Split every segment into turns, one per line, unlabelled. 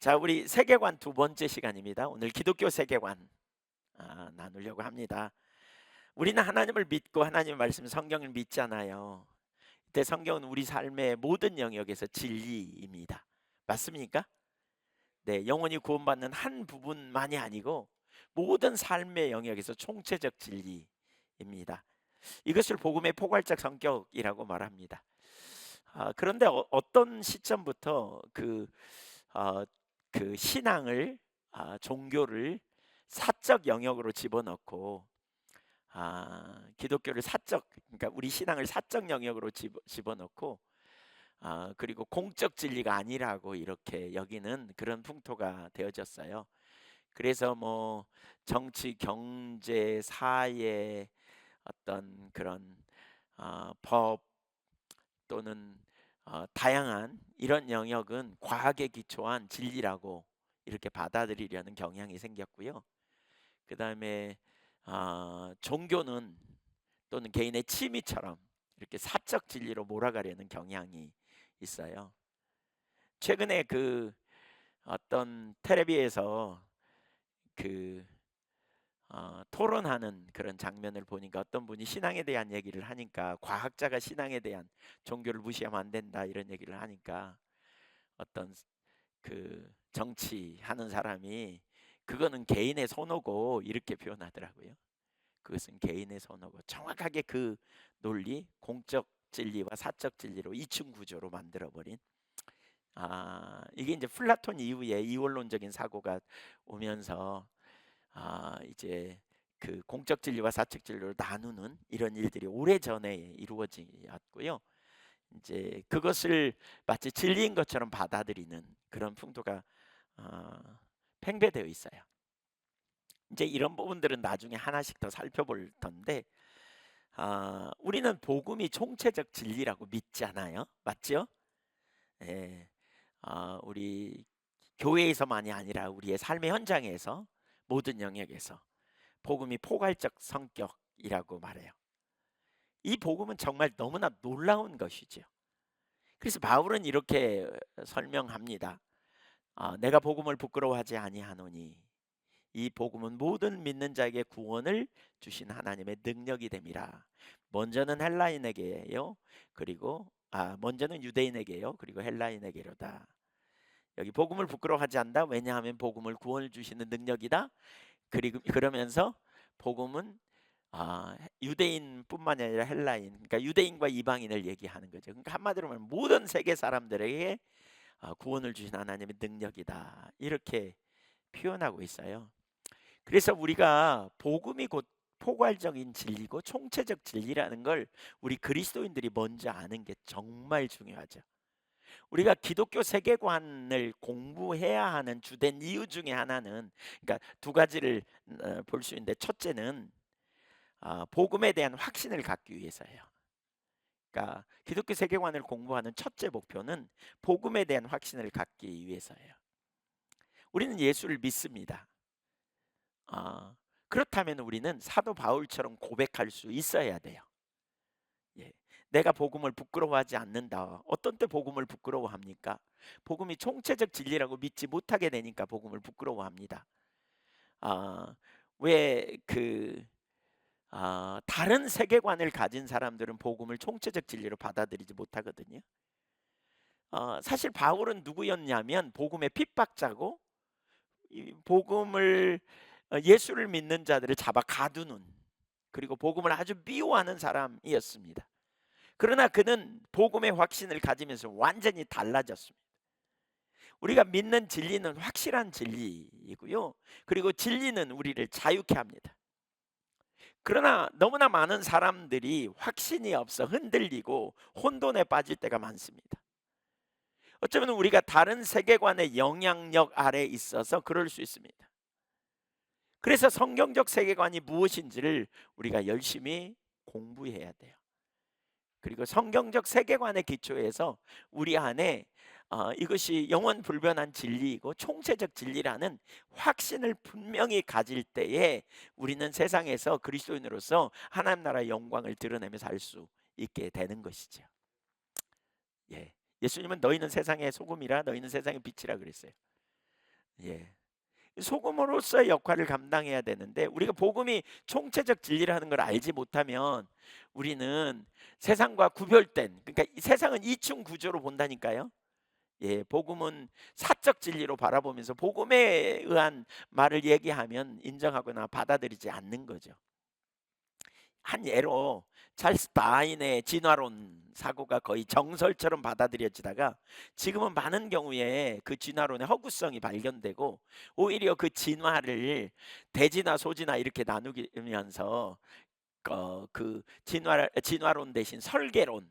자, 우리 세계관 두 번째 시간입니다. 오늘 기독교 세계관 나누려고 합니다. 우리는 하나님을 믿고 하나님의 말씀 성경을 믿잖아요. 이때 성경은 우리 삶의 모든 영역에서 진리입니다. 맞습니까? 네, 영원히 구원받는 한 부분만이 아니고 모든 삶의 영역에서 총체적 진리입니다. 이것을 복음의 포괄적 성격이라고 말합니다. 그런데 어떤 시점부터 어, 그 신앙을 종교를 사적 영역으로 집어넣고 기독교를 사적, 그러니까 우리 신앙을 사적 영역으로 집어넣고 그리고 공적 진리가 아니라고 이렇게 여기는 그런 풍토가 되어졌어요. 그래서 뭐 정치, 경제, 사회, 어떤 그런 법 또는 다양한 이런 영역은 과학에 기초한 진리라고 이렇게 받아들이려는 경향이 생겼고요. 그 다음에 종교는 또는 개인의 취미처럼 이렇게 사적 진리로 몰아가려는 경향이 있어요. 최근에 그 어떤 텔레비에서 그 토론하는 그런 장면을 보니까 어떤 분이 신앙에 대한 얘기를 하니까, 과학자가 신앙에 대한, 종교를 무시하면 안 된다 이런 얘기를 하니까 어떤 그 정치하는 사람이 그거는 개인의 선호고 이렇게 표현하더라고요. 그것은 개인의 선호고, 정확하게 그 논리, 공적 진리와 사적 진리로 이층 구조로 만들어버린, 이게 이제 플라톤 이후에 이원론적인 사고가 오면서 이제 그 공적 진리와 사적 진리로 나누는 이런 일들이 오래전에 이루어졌고요. 이제 그것을 마치 진리인 것처럼 받아들이는 그런 풍토가 팽배되어 있어요. 이제 이런 부분들은 나중에 하나씩 더 살펴볼 텐데, 우리는 복음이 총체적 진리라고 믿잖아요. 맞죠? 예. 우리 교회에서만이 아니라 우리의 삶의 현장에서, 모든 영역에서 복음이 포괄적 성격이라고 말해요. 이 복음은 정말 너무나 놀라운 것이죠. 그래서 바울은 이렇게 설명합니다. 내가 복음을 부끄러워하지 아니하노니 이 복음은 모든 믿는 자에게 구원을 주신 하나님의 능력이 됨이라. 먼저는 헬라인에게요, 그리고 먼저는 유대인에게요, 그리고 헬라인에게로다. 여기 복음을 부끄러워하지 않다. 왜냐하면 복음을 구원을 주시는 능력이다. 그리고 그러면서 복음은 유대인뿐만 아니라 헬라인, 그러니까 유대인과 이방인을 얘기하는 거죠. 그러니까 한마디로 말하면 모든 세계 사람들에게 구원을 주신 하나님의 능력이다, 이렇게 표현하고 있어요. 그래서 우리가 복음이 곧 포괄적인 진리고 총체적 진리라는 걸 우리 그리스도인들이 먼저 아는 게 정말 중요하죠. 우리가 기독교 세계관을 공부해야 하는 주된 이유 중에 하나는, 그러니까 두 가지를 볼 수 있는데, 첫째는 복음에 대한 확신을 갖기 위해서예요. 그러니까 기독교 세계관을 공부하는 첫째 목표는 복음에 대한 확신을 갖기 위해서예요. 우리는 예수를 믿습니다. 그렇다면 우리는 사도 바울처럼 고백할 수 있어야 돼요. 예. 내가 복음을 부끄러워하지 않는다. 어떤 때 복음을 부끄러워합니까? 복음이 총체적 진리라고 믿지 못하게 되니까 복음을 부끄러워합니다. 왜그 다른 세계관을 가진 사람들은 복음을 총체적 진리로 받아들이지 못하거든요. 사실 바울은 누구였냐면 복음의 핍박자고, 이 복음을 예수를 믿는 자들을 잡아 가두는, 그리고 복음을 아주 미워하는 사람이었습니다. 그러나 그는 복음의 확신을 가지면서 완전히 달라졌습니다. 우리가 믿는 진리는 확실한 진리이고요, 그리고 진리는 우리를 자유케 합니다. 그러나 너무나 많은 사람들이 확신이 없어 흔들리고 혼돈에 빠질 때가 많습니다. 어쩌면 우리가 다른 세계관의 영향력 아래 있어서 그럴 수 있습니다. 그래서 성경적 세계관이 무엇인지를 우리가 열심히 공부해야 돼요. 그리고 성경적 세계관의 기초에서 우리 안에 이것이 영원 불변한 진리이고 총체적 진리라는 확신을 분명히 가질 때에 우리는 세상에서 그리스도인으로서 하나님 나라의 영광을 드러내며 살 수 있게 되는 것이죠. 예. 예수님은 너희는 세상의 소금이라, 너희는 세상의 빛이라 그랬어요. 예. 소금으로서의 역할을 감당해야 되는데 우리가 복음이 총체적 진리라는 걸 알지 못하면 우리는 세상과 구별된, 그러니까 이 세상은 이층 구조로 본다니까요. 예, 복음은 사적 진리로 바라보면서 복음에 의한 말을 얘기하면 인정하거나 받아들이지 않는 거죠. 한 예로 찰스 다인의 진화론 사고가 거의 정설처럼 받아들여지다가 지금은 많은 경우에 그 진화론의 허구성이 발견되고 오히려 그 진화를 대진화 소진화 이렇게 나누면서 그 진화론 대신 설계론,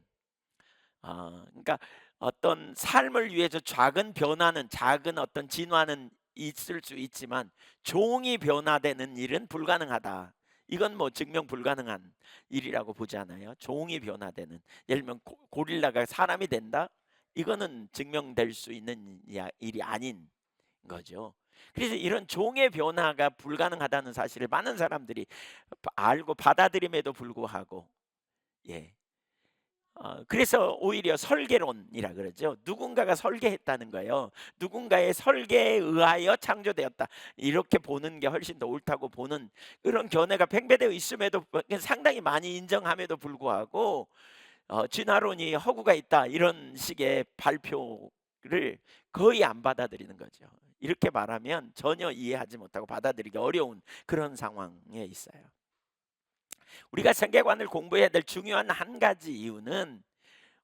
그러니까 어떤 삶을 위해서 작은 변화는, 작은 어떤 진화는 있을 수 있지만 종이 변화되는 일은 불가능하다. 이건 뭐 증명 불가능한 일이라고 보지 않아요? 종이 변화되는, 예를 들면 고릴라가 사람이 된다? 이거는 증명될 수 있는 일이 아닌 거죠. 그래서 이런 종의 변화가 불가능하다는 사실을 많은 사람들이 알고 받아들임에도 불구하고, 예, 그래서 오히려 설계론이라 그러죠. 누군가가 설계했다는 거예요. 누군가의 설계에 의하여 창조되었다. 이렇게 보는 게 훨씬 더 옳다고 보는 그런 견해가 팽배되어 있음에도 상당히 많이 인정함에도 불구하고 진화론이 허구가 있다 이런 식의 발표를 거의 안 받아들이는 거죠. 이렇게 말하면 전혀 이해하지 못하고 받아들이기 어려운 그런 상황에 있어요. 우리가 세계관을 공부해야 될 중요한 한 가지 이유는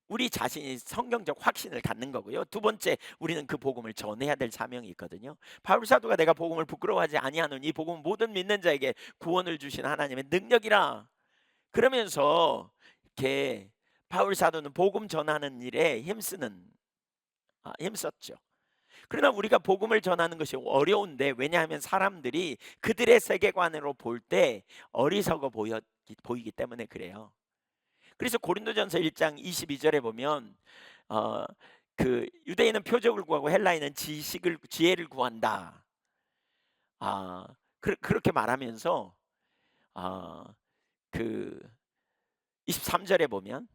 우리 자신이 성경적 확신을 갖는 거고요. 두 번째, 우리는 그 복음을 전해야 될 사명이 있거든요. 바울 사도가 내가 복음을 부끄러워하지 아니하노니 이 복음은 모든 믿는 자에게 구원을 주신 하나님의 능력이라 그러면서 이렇게 바울 사도는 복음 전하는 일에 힘썼죠. 그러나 우리가 복음을 전하는 것이 어려운데, 왜냐하면 사람들이 그들의 세계관으로 볼 때 어리석어 보이기 때문에 그래요. 그래서 고린도전서 1장 22절에 보면 어, 그 유대인은 표적을 구하고 헬라인은 지혜를 구한다. 그렇게 말하면서 그 23절에 보면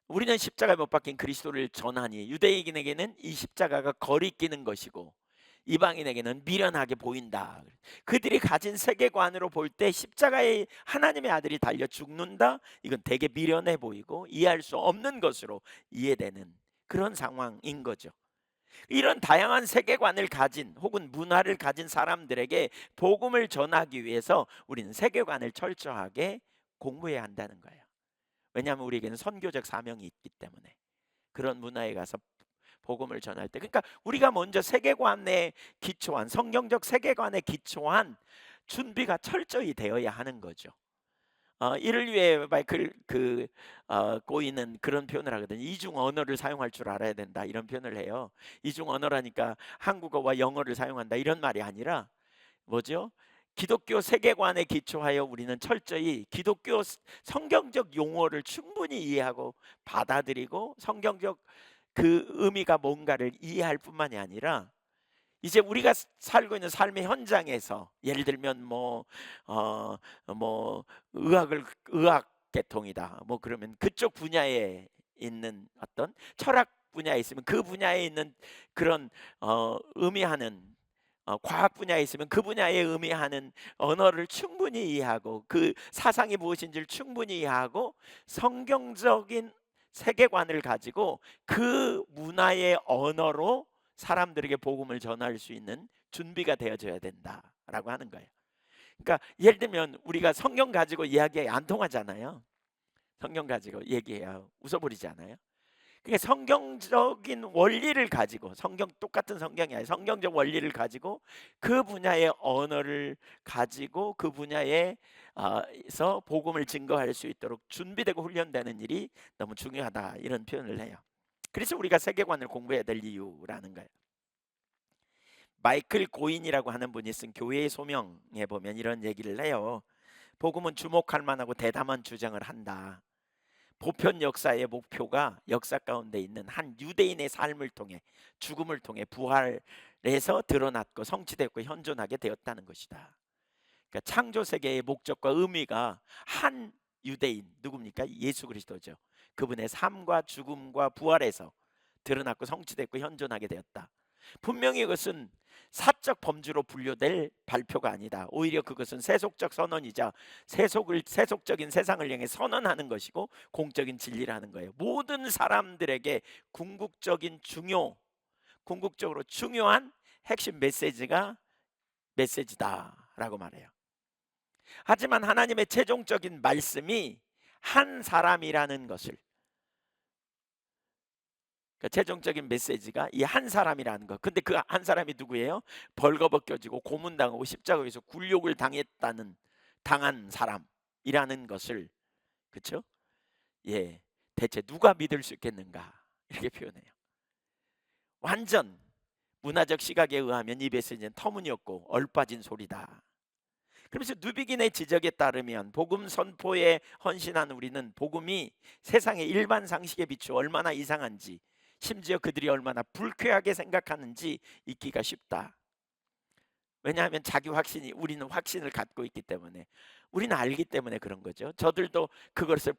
우리는 십자가에 못 박힌 그리스도를 전하니 유대인에게는 이 십자가가 거리끼는 것이고 이방인에게는 미련하게 보인다. 그들이 가진 세계관으로 볼 때 십자가에 하나님의 아들이 달려 죽는다, 이건 되게 미련해 보이고 이해할 수 없는 것으로 이해되는 그런 상황인 거죠. 이런 다양한 세계관을 가진 혹은 문화를 가진 사람들에게 복음을 전하기 위해서 우리는 세계관을 철저하게 공부해야 한다는 거예요. 왜냐하면 우리에게는 선교적 사명이 있기 때문에. 그런 문화에 가서 복음을 전할 때, 그러니까 우리가 먼저 세계관에 기초한, 성경적 세계관에 기초한 준비가 철저히 되어야 하는 거죠. 이를 위해 마이클 고인은 그런 표현을 하거든요. 이중 언어를 사용할 줄 알아야 된다, 이런 표현을 해요. 이중 언어라니까 한국어와 영어를 사용한다 이런 말이 아니라 뭐죠? 기독교 세계관에 기초하여 우리는 철저히 기독교 성경적 용어를 충분히 이해하고 받아들이고 성경적 그 의미가 뭔가를 이해할 뿐만이 아니라 이제 우리가 살고 있는 삶의 현장에서 예를 들면 뭐 의학 계통이다 뭐 그러면 그쪽 분야에 있는 어떤 철학 분야에 있으면 그 분야에 있는 그런 의미하는 과학 분야에 있으면 그 분야에 의미하는 언어를 충분히 이해하고 그 사상이 무엇인지를 충분히 이해하고 성경적인 세계관을 가지고 그 문화의 언어로 사람들에게 복음을 전할 수 있는 준비가 되어져야 된다라고 하는 거예요. 그러니까 예를 들면 우리가 성경 가지고 이야기해 안 통하잖아요. 성경 가지고 얘기해야 웃어버리잖아요. 그러니까 성경적인 원리를 가지고, 성경 똑같은 성경이 아니라 성경적 원리를 가지고 그 분야의 언어를 가지고 그 분야에서 복음을 증거할 수 있도록 준비되고 훈련되는 일이 너무 중요하다, 이런 표현을 해요. 그래서 우리가 세계관을 공부해야 될 이유라는 거예요. 마이클 고인이라고 하는 분이 쓴 교회의 소명에 보면 이런 얘기를 해요. 복음은 주목할 만하고 대담한 주장을 한다. 보편 역사의 목표가 역사 가운데 있는 한 유대인의 삶을 통해, 죽음을 통해 부활해서 드러났고 성취됐고 현존하게 되었다는 것이다. 그러니까 창조 세계의 목적과 의미가 한 유대인, 누굽니까? 예수 그리스도죠. 그분의 삶과 죽음과 부활에서 드러났고 성취됐고 현존하게 되었다. 분명히 그것은 사적 범주로 분류될 발표가 아니다. 오히려 그것은 세속적 선언이자 세속적인 세상을 향해 선언하는 것이고 공적인 진리라는 거예요. 모든 사람들에게 궁극적으로 중요한 핵심 메시지다라고 말해요. 하지만 하나님의 최종적인 말씀이 한 사람이라는 것을, 그 최종적인 메시지가 이 한 사람이라는 것. 근데 그 한 사람이 누구예요? 벌거벗겨지고 고문당하고 십자가에서 굴욕을 당한 사람이라는 것을, 그렇죠? 예, 대체 누가 믿을 수 있겠는가 이렇게 표현해요. 완전 문화적 시각에 의하면 이 메시지는 터무니없고 얼빠진 소리다. 그러면서 누비긴의 지적에 따르면 복음 선포에 헌신한 우리는 복음이 세상의 일반 상식에 비추어 얼마나 이상한지, 심지어 그들이 얼마나 불쾌하게 생각하는지 잊기가 쉽다. 왜냐하면 우리는 확신을 갖고 있기 때문에, 우리는 알기 때문에 그런 거죠. 저들도 그것을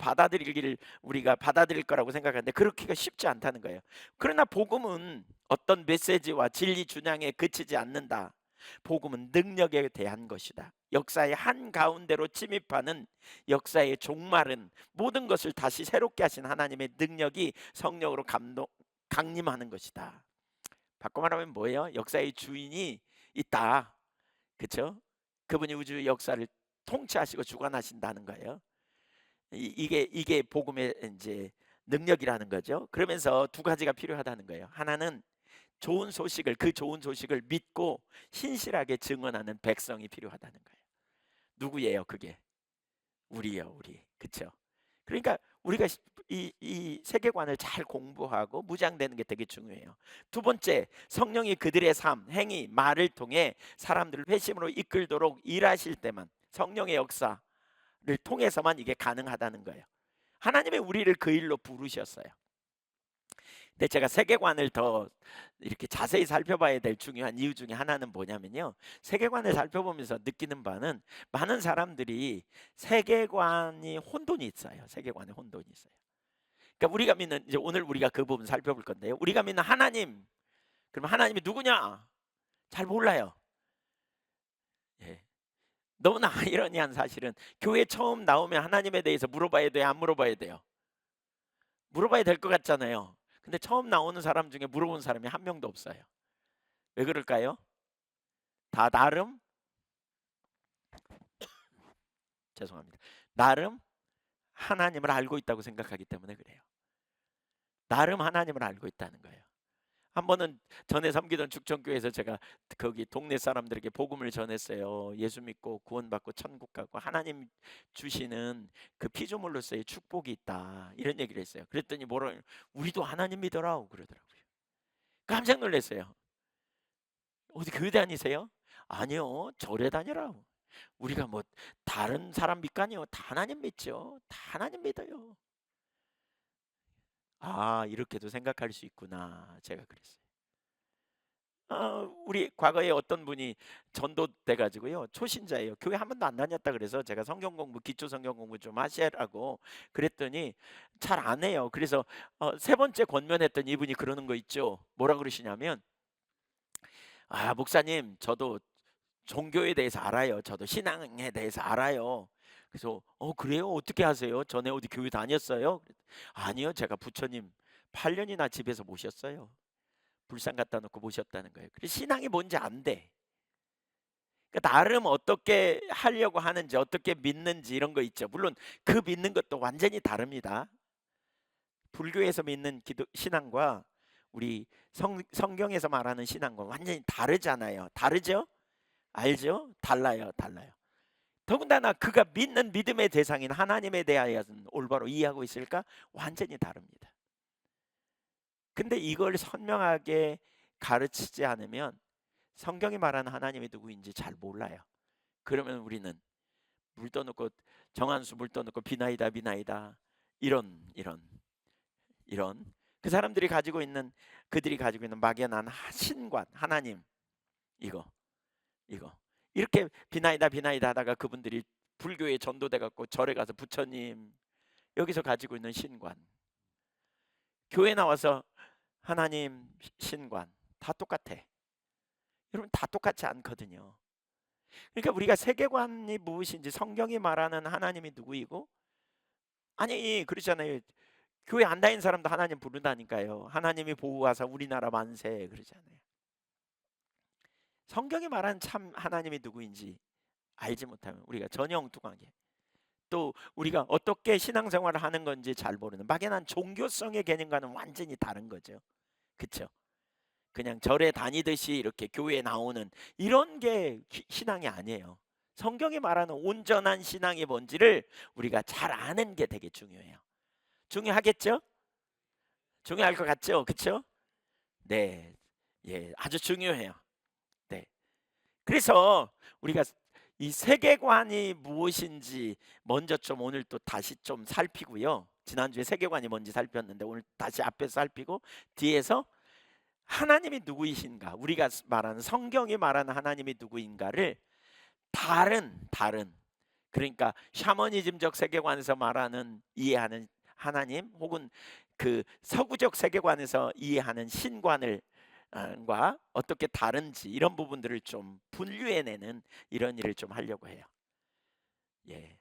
우리가 받아들일 거라고 생각하는데 그렇게가 쉽지 않다는 거예요. 그러나 복음은 어떤 메시지와 진리 준양에 그치지 않는다. 복음은 능력에 대한 것이다. 역사의 한가운데로 침입하는 역사의 종말은 모든 것을 다시 새롭게 하신 하나님의 능력이 성령으로 강림하는 것이다. 바꿔 말하면 뭐예요? 역사의 주인이 있다. 그렇죠? 그분이 우주 역사를 통치하시고 주관하신다는 거예요. 이게 복음의 이제 능력이라는 거죠. 그러면서 두 가지가 필요하다는 거예요. 하나는 그 좋은 소식을 믿고 신실하게 증언하는 백성이 필요하다는 거예요. 누구예요, 그게? 우리요, 우리. 그렇죠? 그러니까 우리가 이 세계관을 잘 공부하고 무장되는 게 되게 중요해요. 두 번째, 성령이 그들의 삶, 행위, 말을 통해 사람들을 회심으로 이끌도록 일하실 때만, 성령의 역사를 통해서만 이게 가능하다는 거예요. 하나님이 우리를 그 일로 부르셨어요. 근데 제가 세계관을 더 이렇게 자세히 살펴봐야 될 중요한 이유 중에 하나는 뭐냐면요, 세계관을 살펴보면서 느끼는 바는 많은 사람들이 세계관이 혼돈이 있어요. 세계관에 혼돈이 있어요. 그러니까 우리가 믿는, 이제 오늘 우리가 그 부분 살펴볼 건데요, 우리가 믿는 하나님, 그러면 하나님이 누구냐? 잘 몰라요. 예. 너무나 아이러니한 사실은 교회 처음 나오면 하나님에 대해서 물어봐야 돼요, 안 물어봐야 돼요? 물어봐야 될 것 같잖아요. 근데 처음 나오는 사람 중에 물어본 사람이 한 명도 없어요. 왜 그럴까요? 다 죄송합니다. 나름 하나님을 알고 있다고 생각하기 때문에 그래요. 나름 하나님을 알고 있다는 거예요. 한 번은 전에 섬기던 죽전교회에서 제가 거기 동네 사람들에게 복음을 전했어요. 예수 믿고 구원받고 천국 가고 하나님 주시는 그 피조물로서의 축복이 있다, 이런 얘기를 했어요. 그랬더니 우리도 하나님 믿어라고 그러더라고요. 깜짝 놀랐어요. 어디 교회 다니세요? 아니요, 절에 다니라고. 우리가 뭐 다른 사람 믿가니요? 다 하나님 믿죠. 다 하나님 믿어요. 아, 이렇게도 생각할 수 있구나. 제가 그랬어요. 우리 과거에 어떤 분이 전도돼 가지고요, 초신자예요. 교회 한 번도 안 다녔다 그래서 제가 기초 성경 공부 좀 하시라고 그랬더니 잘 안 해요. 그래서 세 번째 권면했더니 이분이 그러는 거 있죠. 뭐라 그러시냐면, 아, 목사님, 저도 종교에 대해서 알아요. 저도 신앙에 대해서 알아요. 그래서 그래요? 어떻게 하세요? 전에 어디 교회 다녔어요? 아니요, 제가 부처님 8년이나 집에서 모셨어요. 불상 갖다 놓고 모셨다는 거예요. 그래서 신앙이 뭔지 안 돼. 그러니까 나름 어떻게 하려고 하는지, 어떻게 믿는지 이런 거 있죠. 물론 그 믿는 것도 완전히 다릅니다. 불교에서 믿는 신앙과 우리 성경에서 말하는 신앙과 완전히 다르잖아요. 다르죠? 알죠? 달라요, 달라요. 더군다나 그가 믿는 믿음의 대상인 하나님에 대하여는 올바로 이해하고 있을까? 완전히 다릅니다. 근데 이걸 선명하게 가르치지 않으면 성경이 말하는 하나님이 누구인지 잘 몰라요. 그러면 우리는 물 떠놓고, 정한수 물 떠놓고 비나이다 비나이다, 이런 그 그들이 가지고 있는 막연한 신관, 하나님, 이거 이렇게 비나이다 비나이다 하다가 그분들이 불교에 전도돼 갖고 절에 가서 부처님, 여기서 가지고 있는 신관, 교회 나와서 하나님 신관, 다 똑같아. 여러분 다 똑같지 않거든요. 그러니까 우리가 세계관이 무엇인지, 성경이 말하는 하나님이 누구이고, 아니 그러잖아요. 교회 안 다니는 사람도 하나님 부른다니까요. 하나님이 보호하사 우리나라 만세 그러잖아요. 성경이 말하는 참 하나님이 누구인지 알지 못하면 우리가 전혀 엉뚱하게, 또 우리가 어떻게 신앙생활을 하는 건지 잘 모르는, 막연한 종교성의 개념과는 완전히 다른 거죠. 그렇죠? 그냥 절에 다니듯이 이렇게 교회에 나오는 이런 게 신앙이 아니에요. 성경이 말하는 온전한 신앙이 뭔지를 우리가 잘 아는 게 되게 중요해요. 중요하겠죠? 중요할 것 같죠? 그렇죠? 네, 예, 아주 중요해요. 네, 그래서 우리가 이 세계관이 무엇인지 먼저 좀 오늘 또 다시 좀 살피고요. 지난주에 세계관이 뭔지 살폈는데 오늘 다시 앞에서 살피고, 뒤에서 하나님이 누구이신가, 우리가 말하는 성경이 말하는 하나님이 누구인가를 다른 그러니까 샤머니즘적 세계관에서 말하는 이해하는 하나님, 혹은 그 서구적 세계관에서 이해하는 신관을 과 어떻게 다른지, 이런 부분들을 좀 분류해내는 이런 일을 좀 하려고 해요. 예,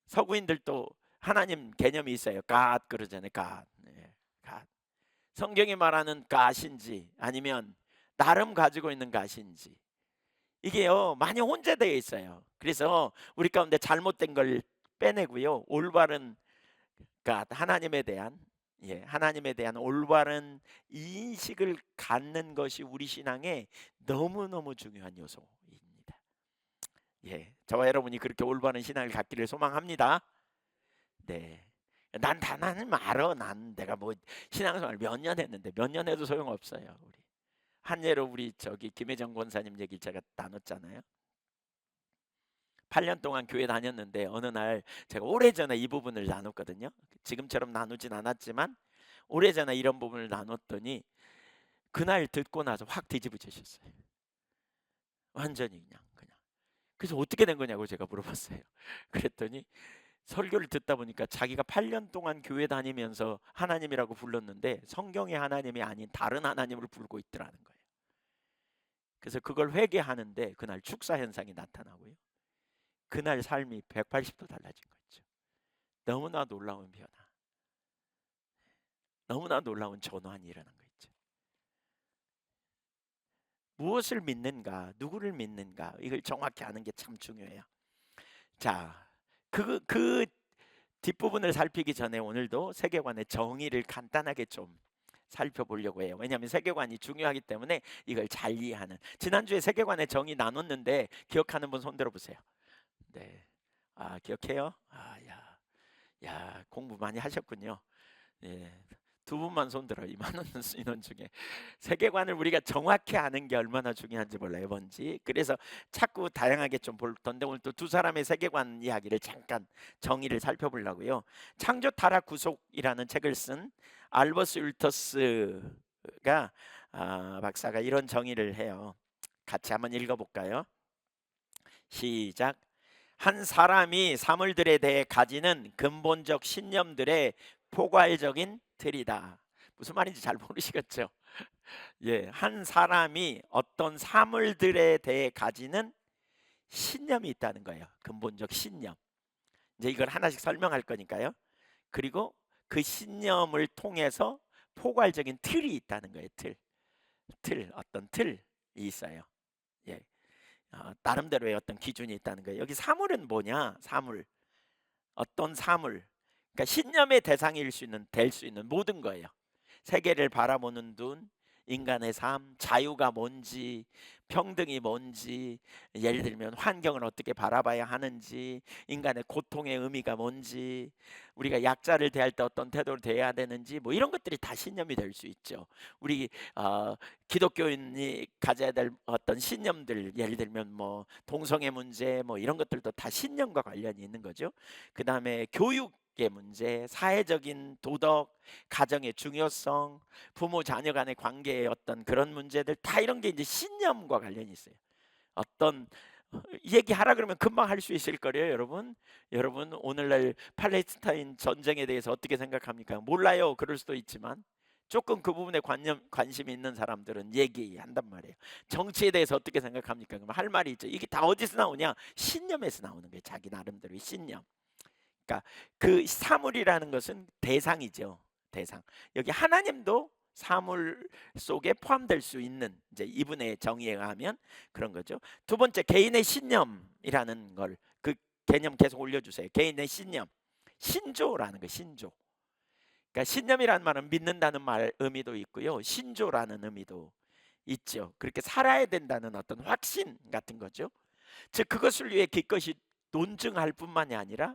서구인들도 하나님 개념이 있어요. God 그러잖아요. God. 예, God. 성경이 말하는 God인지 아니면 나름 가지고 있는 God인지, 이게요 많이 혼재되어 있어요. 그래서 우리 가운데 잘못된 걸 빼내고요, 올바른 God, 하나님에 대한, 예, 하나님에 대한 올바른 인식을 갖는 것이 우리 신앙의 너무너무 중요한 요소입니다. 예, 저와 여러분이 그렇게 올바른 신앙을 갖기를 소망합니다. 네, 나는 알아. 난 내가 뭐 신앙생활 몇 년 했는데, 몇 년 해도 소용없어요. 우리 한 예로 우리 저기 김혜정 권사님 얘기 제가 나눴잖아요. 8년 동안 교회 다녔는데 어느 날 제가 오래전에 이 부분을 나눴거든요. 지금처럼 나누진 않았지만 오래전에 이런 부분을 나눴더니 그날 듣고 나서 확 뒤집어지셨어요. 완전히 그냥. 그래서 어떻게 된 거냐고 제가 물어봤어요. 그랬더니 설교를 듣다 보니까 자기가 8년 동안 교회 다니면서 하나님이라고 불렀는데 성경의 하나님이 아닌 다른 하나님을 부르고 있더라는 거예요. 그래서 그걸 회개하는데 그날 축사 현상이 나타나고요, 그날 삶이 180도 달라진 거죠. 너무나 놀라운 변화, 너무나 놀라운 전환이 일어난 거 있죠. 무엇을 믿는가, 누구를 믿는가, 이걸 정확히 아는 게 참 중요해요. 자, 그 뒷부분을 살피기 전에 오늘도 세계관의 정의를 간단하게 좀 살펴보려고 해요. 왜냐하면 세계관이 중요하기 때문에 이걸 잘 이해하는. 지난주에 세계관의 정의 나눴는데 기억하는 분 손 들어보세요. 네, 아 기억해요? 야 공부 많이 하셨군요. 예, 두 분만 손 들어. 이 많은 인원 중에 세계관을 우리가 정확히 아는 게 얼마나 중요한지 몰라요, 뭔지. 그래서 자꾸 다양하게 좀 볼 텐데 오늘 또 두 사람의 세계관 이야기를 잠깐 정의를 살펴보려고요. 창조 타락 구속이라는 책을 쓴 알버스 율터스가 박사가 이런 정의를 해요. 같이 한번 읽어볼까요? 시작. 한 사람이 사물들에 대해 가지는 근본적 신념들의 포괄적인 틀이다. 무슨 말인지 잘 모르시겠죠? 예, 한 사람이 어떤 사물들에 대해 가지는 신념이 있다는 거예요. 근본적 신념. 이제 이걸 하나씩 설명할 거니까요. 그리고 그 신념을 통해서 포괄적인 틀이 있다는 거예요. 어떤 틀이 있어요. 예, 나름대로의 어떤 기준이 있다는 거예요. 여기 사물은 뭐냐? 어떤 사물, 그러니까 신념의 대상일 수 있는, 될 수 있는 모든 거예요. 세계를 바라보는 눈, 인간의 삶, 자유가 뭔지, 평등이 뭔지, 예를 들면 환경을 어떻게 바라봐야 하는지, 인간의 고통의 의미가 뭔지, 우리가 약자를 대할 때 어떤 태도를 대해야 되는지, 뭐 이런 것들이 다 신념이 될 수 있죠. 우리 기독교인이 가져야 될 어떤 신념들, 예를 들면 뭐 동성애 문제, 뭐 이런 것들도 다 신념과 관련이 있는 거죠. 그 다음에 교육의 문제, 사회적인 도덕, 가정의 중요성, 부모 자녀 간의 관계의 어떤 그런 문제들, 다 이런 게 이제 신념과 관련이 있어요. 어떤 얘기하라 그러면 금방 할 수 있을 거예요. 여러분 오늘날 팔레스타인 전쟁에 대해서 어떻게 생각합니까? 몰라요. 그럴 수도 있지만 조금 그 부분에 관심이 있는 사람들은 얘기한단 말이에요. 정치에 대해서 어떻게 생각합니까? 그러면 할 말이 있죠. 이게 다 어디서 나오냐? 신념에서 나오는 거예요. 자기 나름대로의 신념. 그러니까 그 사물이라는 것은 대상이죠. 대상. 여기 하나님도 사물 속에 포함될 수 있는, 이제 이분의 정의에 의하면 그런 거죠. 두 번째, 개인의 신념이라는 걸, 그 개념 계속 올려주세요. 개인의 신념, 신조라는 거, 신조. 그러니까 신념이라는 말은 믿는다는 말 의미도 있고요, 신조라는 의미도 있죠. 그렇게 살아야 된다는 어떤 확신 같은 거죠. 즉 그것을 위해 기꺼이 논증할 뿐만이 아니라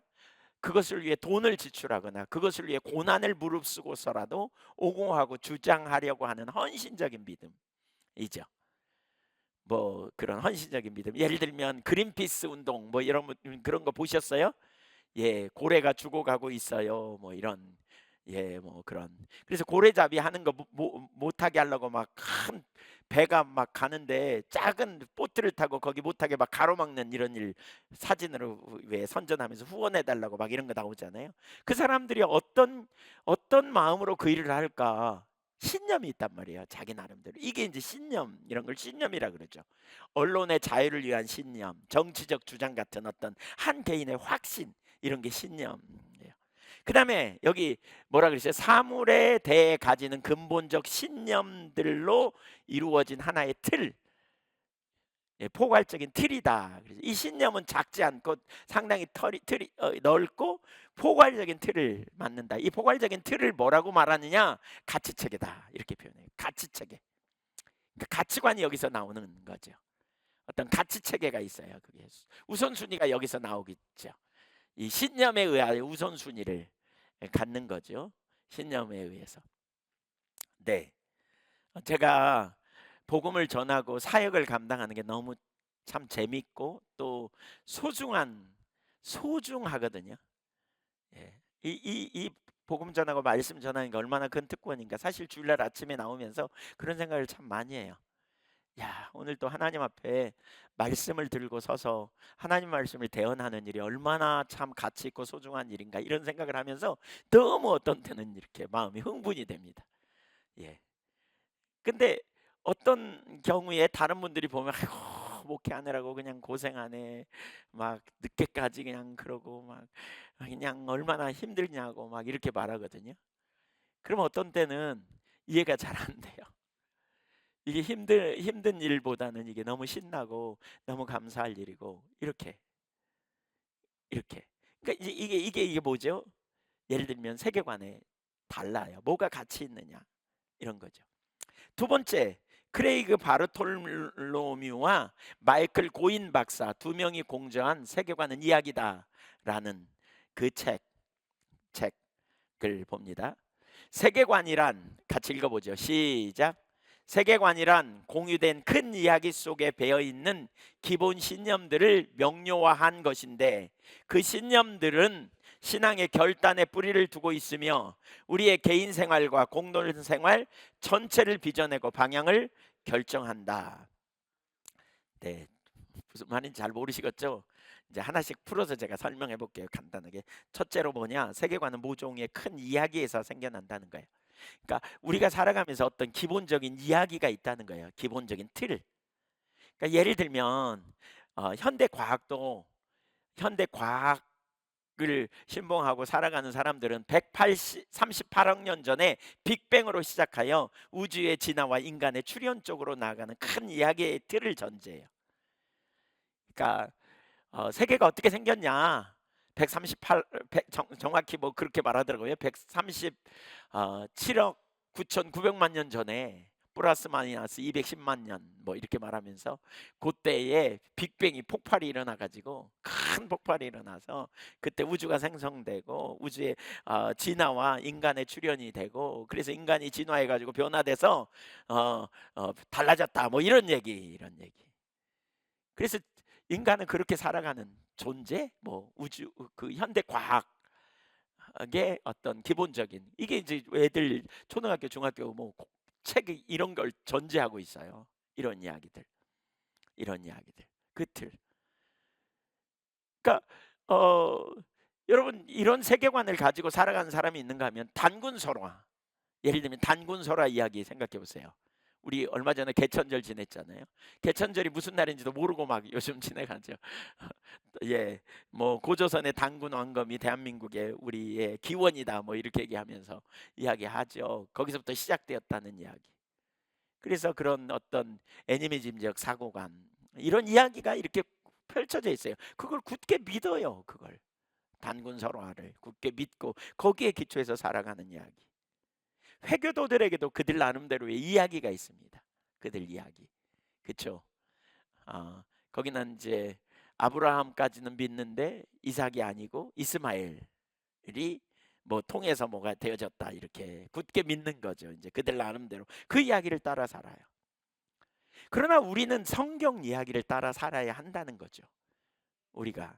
그것을 위해 돈을 지출하거나 그것을 위해 고난을 무릅쓰고서라도 옹호하고 주장하려고 하는 헌신적인 믿음이죠. 뭐 그런 헌신적인 믿음. 예를 들면 그린피스 운동 뭐 이런 그런 거 보셨어요? 예, 고래가 죽어가고 있어요. 뭐 이런, 예, 뭐 그런. 그래서 고래잡이 하는 거 못하게 하려고 막 큰 배가 막 가는데 작은 보트를 타고 거기 못하게 막 가로막는 이런 일 사진으로 왜 선전하면서 후원해 달라고 막 이런 거 나오잖아요. 그 사람들이 어떤 마음으로 그 일을 할까? 신념이 있단 말이에요. 자기 나름대로. 이게 이제 신념, 이런 걸 신념이라 그러죠. 언론의 자유를 위한 신념, 정치적 주장 같은 어떤 한 개인의 확신, 이런 게 신념이에요. 그 다음에 여기 뭐라 그랬어요? 사물에 대해 가지는 근본적 신념들로 이루어진 하나의 틀, 예, 포괄적인 틀이다. 그래서 이 신념은 작지 않고 상당히 틀이 넓고 포괄적인 틀을 만든다. 이 포괄적인 틀을 뭐라고 말하느냐? 가치체계다, 이렇게 표현해요. 가치체계. 그러니까 가치관이 여기서 나오는 거죠. 어떤 가치체계가 있어요. 그게 우선순위가 여기서 나오겠죠. 이 신념에 의하여 우선순위를 갖는 거죠. 신념에 의해서. 네, 제가 복음을 전하고 사역을 감당하는 게 너무 참 재밌고 또 소중하거든요. 예. 이 복음 전하고 말씀 전하는 게 얼마나 큰 특권인가. 사실 주일날 아침에 나오면서 그런 생각을 참 많이 해요. 야, 오늘 또 하나님 앞에 말씀을 들고 서서 하나님 말씀을 대언하는 일이 얼마나 참 가치 있고 소중한 일인가, 이런 생각을 하면서 너무 어떤 때는 이렇게 마음이 흥분이 됩니다. 예. 근데 어떤 경우에 다른 분들이 보면 아이고 목회하느라고 그냥 고생하네, 막 늦게까지 그냥 그러고 막 그냥 얼마나 힘들냐고 막 이렇게 말하거든요. 그럼 어떤 때는 이해가 잘 안 돼요. 이게 힘든 일보다는 이게 너무 신나고 너무 감사할 일이고, 이렇게. 그러니까 이게 뭐죠? 예를 들면 세계관에 달라요. 뭐가 가치 있느냐, 이런 거죠. 두 번째, 크레이그 바르톨로뮤와 마이클 고인 박사 두 명이 공저한 세계관은 이야기다라는 그 책을 봅니다. 세계관이란, 같이 읽어보죠. 시작. 세계관이란 공유된 큰 이야기 속에 배어 있는 기본 신념들을 명료화한 것인데, 그 신념들은 신앙의 결단에 뿌리를 두고 있으며 우리의 개인 생활과 공동 생활 전체를 빚어내고 방향을 결정한다. 네, 무슨 말인지 잘 모르시겠죠? 이제 하나씩 풀어서 제가 설명해 볼게요. 간단하게. 첫째로 뭐냐? 세계관은 모종의 큰 이야기에서 생겨난다는 거예요. 그러니까 우리가 살아가면서 어떤 기본적인 이야기가 있다는 거예요. 기본적인 틀. 그러니까 예를 들면 현대 과학을 신봉하고 살아가는 사람들은 138억 년 전에 빅뱅으로 시작하여 우주의 진화와 인간의 출현 쪽으로 나아가는 큰 이야기의 틀을 전제해요. 그러니까 세계가 어떻게 생겼냐? 138 정확히 뭐 그렇게 말하더라고요. 137억 9,900만 년 전에 플러스 마이너스 210만 년 뭐 이렇게 말하면서 그때에 빅뱅이 폭발이 일어나 가지고, 큰 폭발이 일어나서 그때 우주가 생성되고 우주의 진화와 인간의 출현이 되고, 그래서 인간이 진화해 가지고 변화돼서 달라졌다, 뭐 이런 얘기. 그래서 인간은 그렇게 살아가는 존재, 뭐 우주 그 현대 과학의 어떤 기본적인, 이게 이제 애들 초등학교 중학교 뭐 책이 이런 걸 전제하고 있어요. 이런 이야기들. 그 틀. 그러니까 여러분, 이런 세계관을 가지고 살아가는 사람이 있는가 하면 단군 설화, 예를 들면 단군설화 이야기 생각해 보세요. 우리 얼마 전에 개천절 지냈잖아요. 개천절이 무슨 날인지도 모르고 막 요즘 지내가죠. 예, 뭐 고조선의 단군 왕검이 대한민국의 우리의 기원이다 뭐 이렇게 얘기하면서 이야기하죠. 거기서부터 시작되었다는 이야기. 그래서 그런 어떤 애니미즘적 사고관 이런 이야기가 이렇게 펼쳐져 있어요. 그걸 굳게 믿어요. 그걸 단군설화를 굳게 믿고 거기에 기초해서 살아가는 이야기. 회교도들에게도 그들 나름대로의 이야기가 있습니다. 그들 이야기, 그렇죠? 거기는 이제 아브라함까지는 믿는데 이삭이 아니고 이스마엘이 뭐 통해서 뭐가 되어졌다 이렇게 굳게 믿는 거죠. 이제 그들 나름대로 그 이야기를 따라 살아요. 그러나 우리는 성경 이야기를 따라 살아야 한다는 거죠. 우리가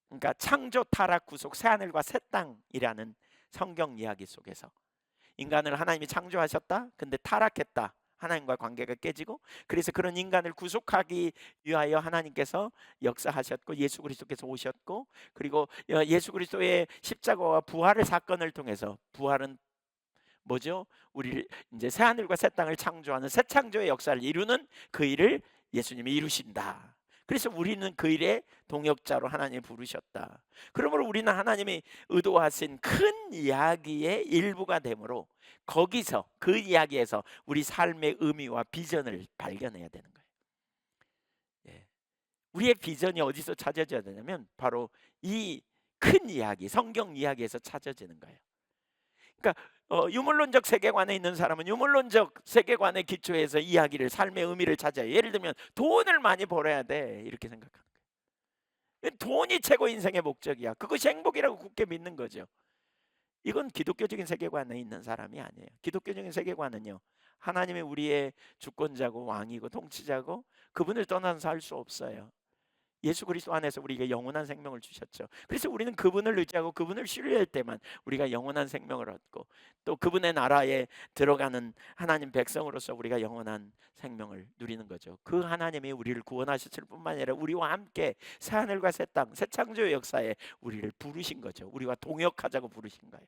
그러니까 창조, 타락, 구속, 새하늘과 새 땅이라는 성경 이야기 속에서 인간을 하나님이 창조하셨다. 근데 타락했다. 하나님과 관계가 깨지고 그래서 그런 인간을 구속하기 위하여 하나님께서 역사하셨고 예수 그리스도께서 오셨고 그리고 예수 그리스도의 십자가와 부활의 사건을 통해서 부활은 뭐죠? 우리를 이제 새 하늘과 새 땅을 창조하는 새 창조의 역사를 이루는 그 일을 예수님이 이루신다. 그래서 우리는 그 일의 동역자로 하나님이 부르셨다. 그러므로 우리는 하나님이 의도하신 큰 이야기의 일부가 되므로 거기서 그 이야기에서 우리 삶의 의미와 비전을 발견해야 되는 거예요. 예. 우리의 비전이 어디서 찾아져야 되냐면 바로 이 큰 이야기, 성경 이야기에서 찾아지는 거예요. 그러니까 유물론적 세계관에 있는 사람은 유물론적 세계관의 기초에서 이야기를 삶의 의미를 찾아요. 예를 들면 돈을 많이 벌어야 돼 이렇게 생각하는 거예요. 돈이 최고 인생의 목적이야. 그것이 행복이라고 굳게 믿는 거죠. 이건 기독교적인 세계관에 있는 사람이 아니에요. 기독교적인 세계관은요, 하나님이 우리의 주권자고 왕이고 통치자고 그분을 떠나서 살 수 없어요. 예수 그리스도 안에서 우리에게 영원한 생명을 주셨죠. 그래서 우리는 그분을 의지하고 그분을 신뢰할 때만 우리가 영원한 생명을 얻고 또 그분의 나라에 들어가는 하나님 백성으로서 우리가 영원한 생명을 누리는 거죠. 그 하나님이 우리를 구원하셨을 뿐만 아니라 우리와 함께 새 하늘과 새 땅, 새 창조의 역사에 우리를 부르신 거죠. 우리와 동역하자고 부르신 거예요.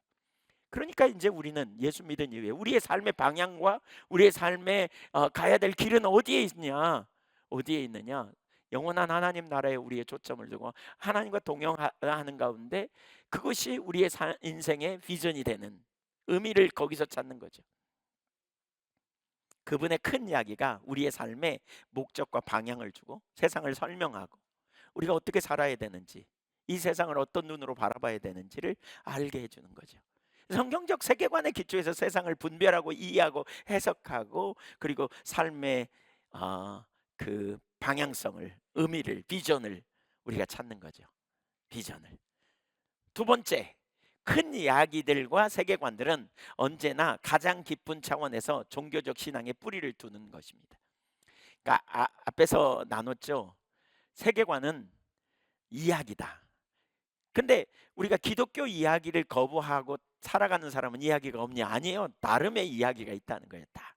그러니까 이제 우리는 예수 믿은 이후에 우리의 삶의 방향과 우리의 삶에 가야 될 길은 어디에 있냐? 어디에 있느냐? 영원한 하나님 나라에 우리의 초점을 두고 하나님과 동행하는 가운데 그것이 우리의 인생의 비전이 되는 의미를 거기서 찾는 거죠. 그분의 큰 이야기가 우리의 삶에 목적과 방향을 주고 세상을 설명하고 우리가 어떻게 살아야 되는지 이 세상을 어떤 눈으로 바라봐야 되는지를 알게 해주는 거죠. 성경적 세계관의 기초에서 세상을 분별하고 이해하고 해석하고 그리고 삶의 그 방향성을 의미를 비전을 우리가 찾는 거죠. 비전을. 두 번째, 큰 이야기들과 세계관들은 언제나 가장 깊은 차원에서 종교적 신앙의 뿌리를 두는 것입니다. 그러니까 앞에서 나눴죠. 세계관은 이야기다. 근데 우리가 기독교 이야기를 거부하고 살아가는 사람은 이야기가 없냐? 아니에요. 나름의 이야기가 있다는 거예요. 다.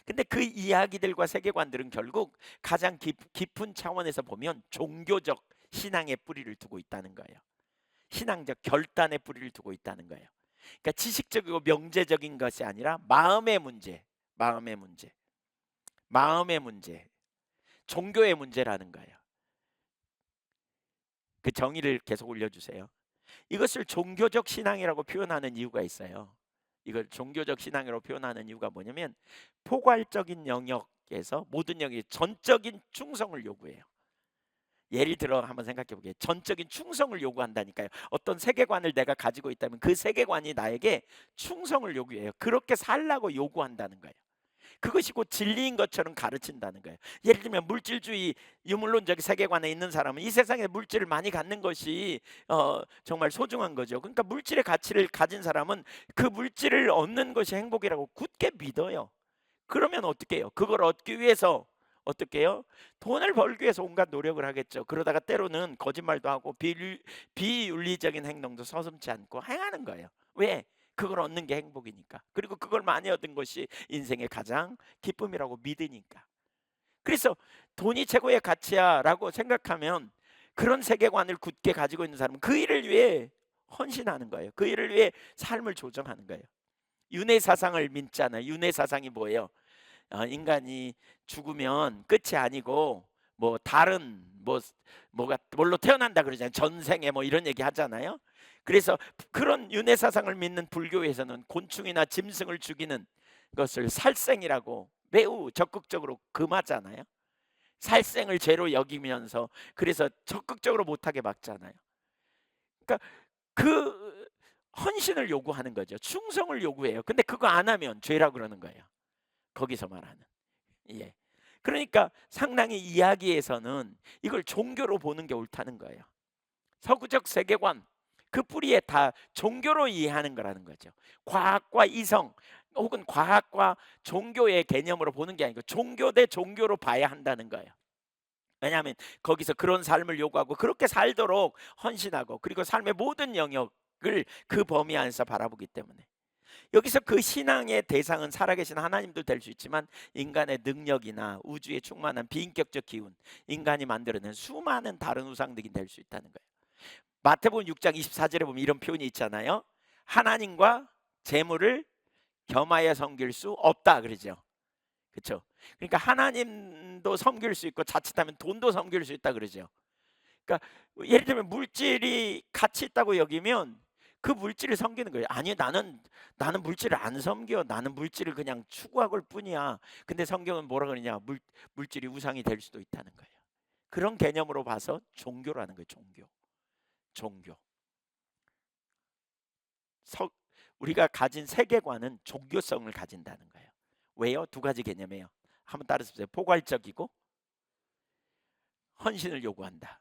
근데 그 이야기들과 세계관들은 결국 가장 깊은 차원에서 보면 종교적 신앙의 뿌리를 두고 있다는 거예요. 신앙적 결단의 뿌리를 두고 있다는 거예요. 그러니까 지식적이고 명제적인 것이 아니라 마음의 문제, 마음의 문제, 마음의 문제, 종교의 문제라는 거예요. 그 정의를 계속 올려주세요. 이것을 종교적 신앙이라고 표현하는 이유가 있어요. 이걸 종교적 신앙으로 표현하는 이유가 뭐냐면 포괄적인 영역에서 모든 영역이 전적인 충성을 요구해요. 예를 들어 한번 생각해 보게요. 전적인 충성을 요구한다니까요. 어떤 세계관을 내가 가지고 있다면 그 세계관이 나에게 충성을 요구해요. 그렇게 살라고 요구한다는 거예요. 그것이 곧 진리인 것처럼 가르친다는 거예요. 예를 들면 물질주의 유물론적 세계관에 있는 사람은 이 세상에 물질을 많이 갖는 것이 정말 소중한 거죠. 그러니까 물질의 가치를 가진 사람은 그 물질을 얻는 것이 행복이라고 굳게 믿어요. 그러면 어떻게 해요? 그걸 얻기 위해서 어떻게 해요? 돈을 벌기 위해서 온갖 노력을 하겠죠. 그러다가 때로는 거짓말도 하고 비윤리적인 행동도 서슴지 않고 행하는 거예요. 왜? 그걸 얻는 게 행복이니까. 그리고 그걸 많이 얻은 것이 인생의 가장 기쁨이라고 믿으니까. 그래서 돈이 최고의 가치야 라고 생각하면 그런 세계관을 굳게 가지고 있는 사람은 그 일을 위해 헌신하는 거예요. 그 일을 위해 삶을 조정하는 거예요. 윤회 사상을 믿잖아요. 윤회 사상이 뭐예요? 인간이 죽으면 끝이 아니고 뭐 다른 뭐가 뭘로 태어난다 그러잖아요. 전생에 뭐 이런 얘기 하잖아요. 그래서 그런 윤회 사상을 믿는 불교에서는 곤충이나 짐승을 죽이는 것을 살생이라고 매우 적극적으로 금하잖아요. 살생을 죄로 여기면서 그래서 적극적으로 못하게 막잖아요. 그러니까 그 헌신을 요구하는 거죠. 충성을 요구해요. 근데 그거 안 하면 죄라 그러는 거예요. 거기서 말하는. 예. 그러니까 상당히 이야기에서는 이걸 종교로 보는 게 옳다는 거예요. 서구적 세계관 그 뿌리에 다 종교로 이해하는 거라는 거죠. 과학과 이성 혹은 과학과 종교의 개념으로 보는 게 아니고 종교 대 종교로 봐야 한다는 거예요. 왜냐하면 거기서 그런 삶을 요구하고 그렇게 살도록 헌신하고 그리고 삶의 모든 영역을 그 범위 안에서 바라보기 때문에 여기서 그 신앙의 대상은 살아계신 하나님도 될 수 있지만 인간의 능력이나 우주의 충만한 비인격적 기운, 인간이 만들어낸 수많은 다른 우상들이 될 수 있다는 거예요. 마태복음 6장 24절에 보면 이런 표현이 있잖아요. 하나님과 재물을 겸하여 섬길 수 없다 그러죠. 그렇죠? 그러니까 하나님도 섬길 수 있고 자칫하면 돈도 섬길 수 있다 그러죠. 그러니까 예를 들면 물질이 가치 있다고 여기면 그 물질을 섬기는 거예요. 아니 나는 물질을 안 섬겨. 나는 물질을 그냥 추구하고 올 뿐이야. 근데 성경은 뭐라 그러냐? 물질이 우상이 될 수도 있다는 거예요. 그런 개념으로 봐서 종교라는 거예요. 종교. 서, 우리가 가진 세계관은 종교성을 가진다는 거예요. 왜요? 두 가지 개념이에요. 한번 따라서 포괄적이고 헌신을 요구한다.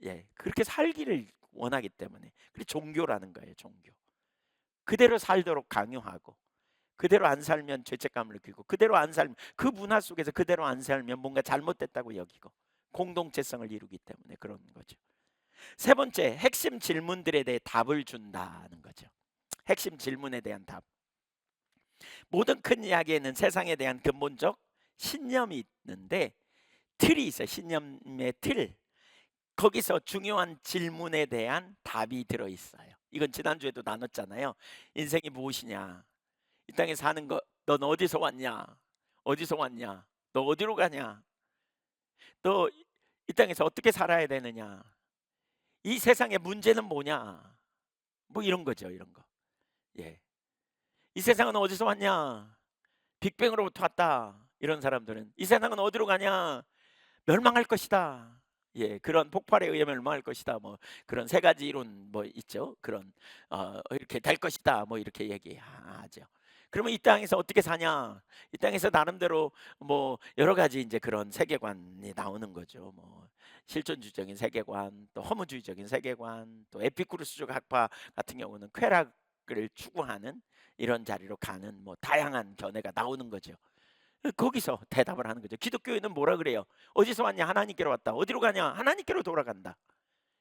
예, 그렇게 살기를 원하기 때문에. 그게 종교라는 거예요. 종교. 그대로 살도록 강요하고 그대로 안 살면 죄책감을 느끼고 그대로 안 살면 그 문화 속에서 그대로 안 살면 뭔가 잘못됐다고 여기고 공동체성을 이루기 때문에 그런 거죠. 세 번째, 핵심 질문들에 대해 답을 준다는 거죠. 핵심 질문에 대한 답. 모든 큰 이야기에는 세상에 대한 근본적 신념이 있는데 틀이 있어요. 신념의 틀. 거기서 중요한 질문에 대한 답이 들어있어요. 이건 지난주에도 나눴잖아요. 인생이 무엇이냐? 이 땅에 사는 거, 넌 어디서 왔냐? 어디서 왔냐? 너 어디로 가냐? 너 이 땅에서 어떻게 살아야 되느냐? 이 세상의 문제는 뭐냐? 뭐 이런 거죠, 이런 거. 예. 이 세상은 어디서 왔냐? 빅뱅으로부터 왔다. 이런 사람들은 이 세상은 어디로 가냐? 멸망할 것이다. 예, 그런 폭발에 의해 멸망할 것이다. 뭐 그런 세 가지 이론 뭐 있죠. 그런 이렇게 될 것이다. 뭐 이렇게 얘기하죠. 그러면 이 땅에서 어떻게 사냐? 이 땅에서 나름대로 뭐 여러 가지 이제 그런 세계관이 나오는 거죠. 뭐 실존주의적인 세계관, 또 허무주의적인 세계관, 또 에피쿠르스적 학파 같은 경우는 쾌락을 추구하는 이런 자리로 가는 뭐 다양한 견해가 나오는 거죠. 거기서 대답을 하는 거죠. 기독교에는 뭐라 그래요? 어디서 왔냐? 하나님께로 왔다. 어디로 가냐? 하나님께로 돌아간다.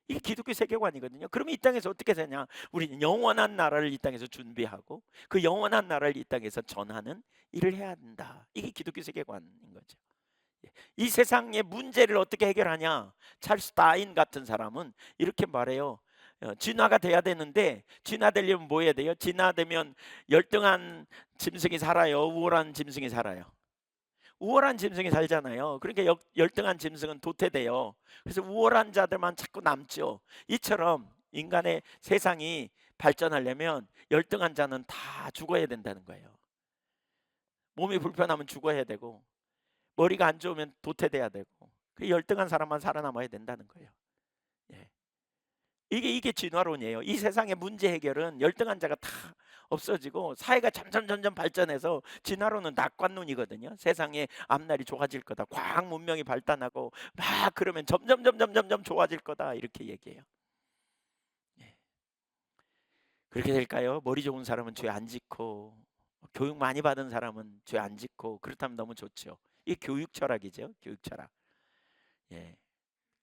이게 기독교 세계관이거든요. 그러면 이 땅에서 어떻게 되냐? 우리는 영원한 나라를 이 땅에서 준비하고 그 영원한 나라를 이 땅에서 전하는 일을 해야 한다. 이게 기독교 세계관인 거죠. 예. 이 세상의 문제를 어떻게 해결하냐? 찰스 다인 같은 사람은 이렇게 말해요. 진화가 돼야 되는데 진화되려면 뭐 해야 돼요? 진화되면 열등한 짐승이 살아요? 우월한 짐승이 살아요? 우월한 짐승이 살잖아요. 그러니까 열등한 짐승은 도태돼요. 그래서 우월한 자들만 자꾸 남죠. 이처럼 인간의 세상이 발전하려면 열등한 자는 다 죽어야 된다는 거예요. 몸이 불편하면 죽어야 되고 머리가 안 좋으면 도태돼야 되고 그 열등한 사람만 살아남아야 된다는 거예요. 예. 이게 진화론이에요. 이 세상의 문제 해결은 열등한 자가 다 없어지고 사회가 점점 발전해서 진화론은 낙관론이거든요. 세상의 앞날이 좋아질 거다. 과학 문명이 발달하고 막 그러면 점점 좋아질 거다. 이렇게 얘기해요. 예. 그렇게 될까요? 머리 좋은 사람은 죄 안 짓고 교육 많이 받은 사람은 죄 안 짓고 그렇다면 너무 좋죠. 이게 교육 철학이죠. 교육 철학. 예.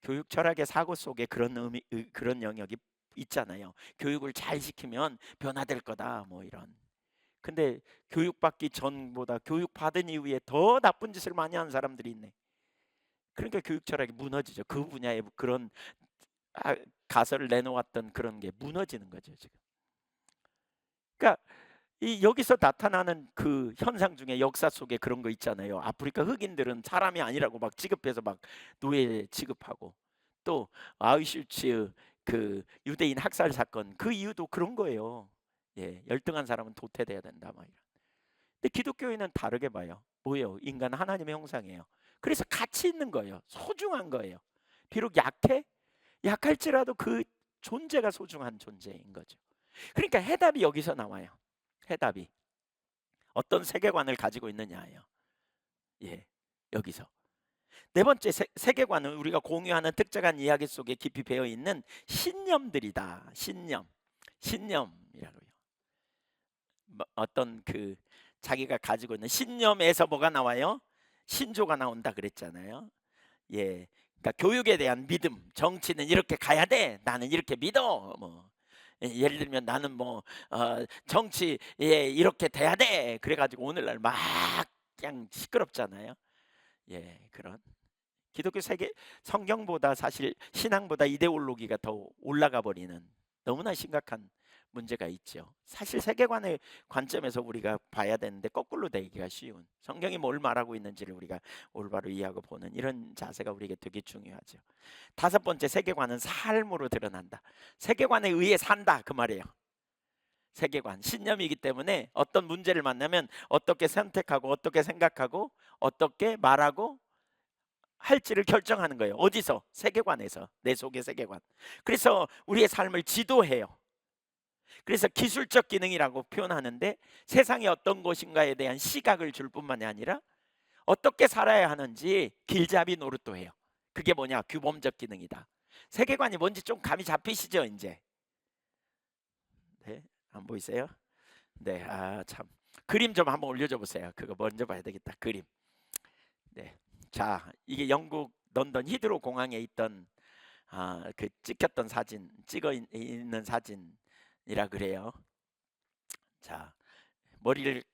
교육 철학의 사고 속에 그런 그런 영역이 있잖아요. 교육을 잘 시키면 변화될 거다. 뭐 이런. 근데 교육받기 전보다 교육받은 이후에 더 나쁜 짓을 많이 하는 사람들이 있네. 그러니까 교육 철학이 무너지죠. 그 분야에 그런 가설을 내놓았던 그런 게 무너지는 거죠, 지금. 그러니까 이 여기서 나타나는 그 현상 중에 역사 속에 그런 거 있잖아요. 아프리카 흑인들은 사람이 아니라고 막 취급해서 막 노예 취급하고, 또 아우슈츠 그 유대인 학살 사건 그 이유도 그런 거예요. 예, 열등한 사람은 도태돼야 된다 막 이런. 근데 기독교인은 다르게 봐요. 뭐예요? 인간 하나님의 형상이에요. 그래서 가치 있는 거예요. 소중한 거예요. 비록 약해? 약할지라도 그 존재가 소중한 존재인 거죠. 그러니까 해답이 여기서 나와요. 해답이 어떤 세계관을 가지고 있느냐예요. 예, 여기서 네 번째 세계관은 우리가 공유하는 특정한 이야기 속에 깊이 배어 있는 신념들이다. 신념이라고요. 어떤 그 자기가 가지고 있는 신념에서 뭐가 나와요? 신조가 나온다 그랬잖아요. 예, 그러니까 교육에 대한 믿음, 정치는 이렇게 가야 돼. 나는 이렇게 믿어. 뭐 예를 들면 나는 뭐 정치에 이렇게 돼야 돼. 그래가지고 오늘날 막 그냥 시끄럽잖아요. 예, 그런 기독교 세계 성경보다 사실 신앙보다 이데올로기가 더 올라가 버리는 너무나 심각한 문제가 있죠. 사실 세계관의 관점에서 우리가 봐야 되는데 거꾸로 되기가 쉬운, 성경이 뭘 말하고 있는지를 우리가 올바로 이해하고 보는 이런 자세가 우리에게 되게 중요하죠. 다섯 번째 세계관은 삶으로 드러난다. 세계관에 의해 산다 그 말이에요. 세계관, 신념이기 때문에 어떤 문제를 만나면 어떻게 선택하고 어떻게 생각하고 어떻게 말하고 할지를 결정하는 거예요. 어디서? 세계관에서. 내 속의 세계관. 그래서 우리의 삶을 지도해요. 그래서 기술적 기능이라고 표현하는데 세상이 어떤 것인가에 대한 시각을 줄 뿐만이 아니라 어떻게 살아야 하는지 길잡이 노릇도 해요. 그게 뭐냐? 규범적 기능이다. 세계관이 뭔지 좀 감이 잡히시죠 이제? 네, 안 보이세요? 네, 참. 그림 좀 한번 올려줘 보세요. 그거 먼저 봐야 되겠다. 그림. 네, 자, 이게 영국 런던 히드로 공항에 있던 그 찍혔던 사진, 찍어 있는 사진이라 그래요. 자, 머리를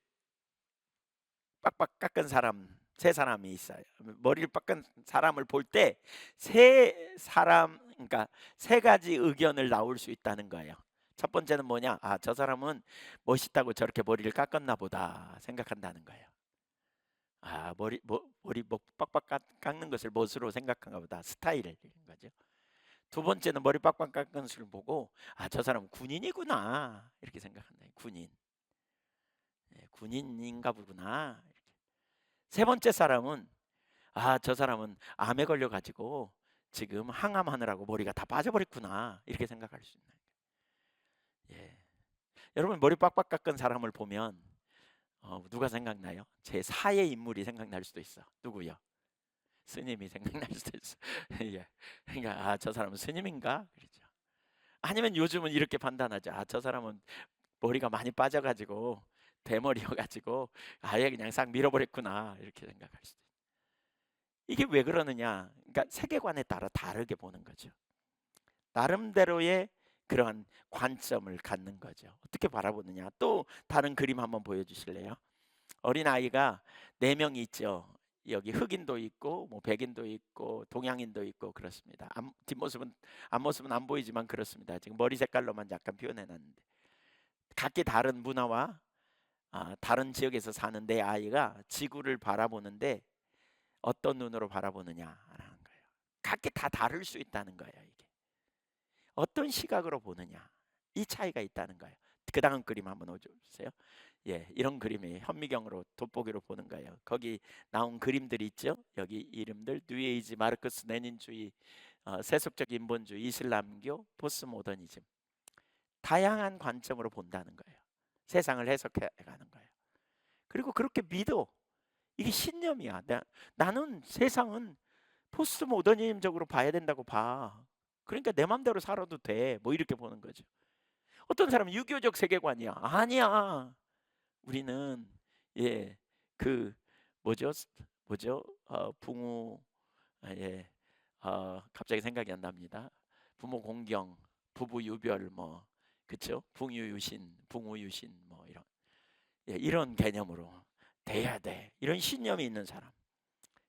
빡빡 깎은 사람 세 사람이 있어요. 머리를 깎은 사람을 볼 때 세 사람, 그러니까 세 가지 의견을 나올 수 있다는 거예요. 첫 번째는 뭐냐? 저 사람은 멋있다고 저렇게 머리를 깎았나 보다 생각한다는 거예요. 머리 빡빡 깎는 것을 멋으로 생각한가 보다, 스타일인 거죠. 두 번째는 머리 빡빡 깎은 것을 보고 저 사람은 군인이구나 이렇게 생각한다. 군인인가 보구나. 세 번째 사람은 저 사람은 암에 걸려 가지고 지금 항암하느라고 머리가 다 빠져버렸구나 이렇게 생각할 수 있는 거예요. 예. 여러분 머리 빡빡 깎은 사람을 보면 누가 생각나요? 제 4의 인물이 생각날 수도 있어. 누구요? 스님이 생각날 수도 있어. 예. 그러니까 저 사람은 스님인가? 그렇죠. 아니면 요즘은 이렇게 판단하죠. 저 사람은 머리가 많이 빠져가지고 대머리여가지고 아예 그냥 싹 밀어버렸구나 이렇게 생각할 수도 있어요. 이게 왜 그러느냐? 그러니까 세계관에 따라 다르게 보는 거죠. 나름대로의 그러한 관점을 갖는 거죠. 어떻게 바라보느냐? 또 다른 그림 한번 보여주실래요? 어린 아이가 네 명이 있죠. 여기 흑인도 있고 뭐 백인도 있고 동양인도 있고 그렇습니다. 뒷모습은 앞모습은 안 보이지만 그렇습니다. 지금 머리 색깔로만 약간 표현해놨는데 각기 다른 문화와 다른 지역에서 사는 내 아이가 지구를 바라보는데 어떤 눈으로 바라보느냐라는 거예요. 각기 다 다를 수 있다는 거예요. 이게 어떤 시각으로 보느냐, 이 차이가 있다는 거예요. 그 다음 그림 한번 넣어주세요. 예, 이런 그림이 현미경으로 돋보기로 보는 거예요. 거기 나온 그림들이 있죠. 여기 이름들 뉴에이지, 마르크스 레닌주의, 세속적 인본주의, 이슬람교, 포스모더니즘, 다양한 관점으로 본다는 거예요. 세상을 해석해 가는 거예요. 그리고 그렇게 믿어. 이게 신념이야. 나는 세상은 포스트 모더니즘적으로 봐야 된다고 봐. 그러니까 내 맘대로 살아도 돼. 뭐 이렇게 보는 거죠. 어떤 사람은 유교적 세계관이야. 아니야. 우리는 그 뭐죠? 붕우 갑자기 생각이 안 납니다. 부모 공경, 부부 유별 뭐 그쵸? 붕유유신, 붕우유신 뭐 이런 개념으로 돼야 돼. 이런 신념이 있는 사람.